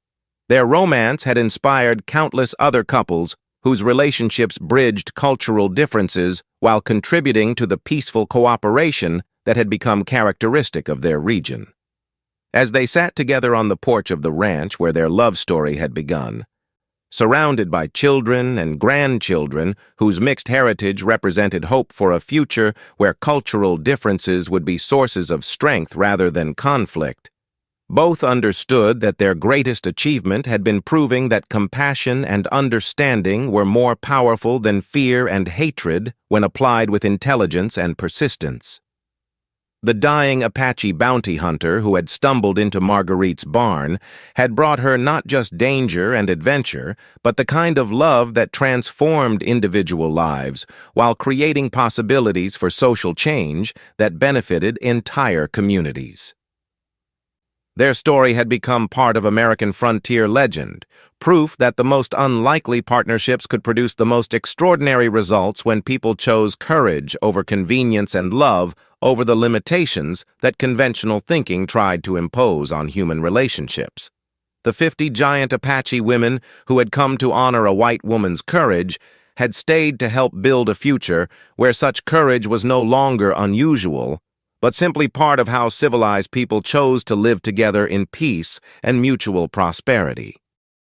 Their romance had inspired countless other couples whose relationships bridged cultural differences while contributing to the peaceful cooperation that had become characteristic of their region. As they sat together on the porch of the ranch where their love story had begun, surrounded by children and grandchildren whose mixed heritage represented hope for a future where cultural differences would be sources of strength rather than conflict, Both understood that their greatest achievement had been proving that compassion and understanding were more powerful than fear and hatred when applied with intelligence and persistence. The dying Apache bounty hunter who had stumbled into Marguerite's barn had brought her not just danger and adventure, but the kind of love that transformed individual lives while creating possibilities for social change that benefited entire communities. Their story had become part of American frontier legend, proof that the most unlikely partnerships could produce the most extraordinary results when people chose courage over convenience and love over the limitations that conventional thinking tried to impose on human relationships. The 50 giant Apache women who had come to honor a white woman's courage had stayed to help build a future where such courage was no longer unusual, but simply part of how civilized people chose to live together in peace and mutual prosperity.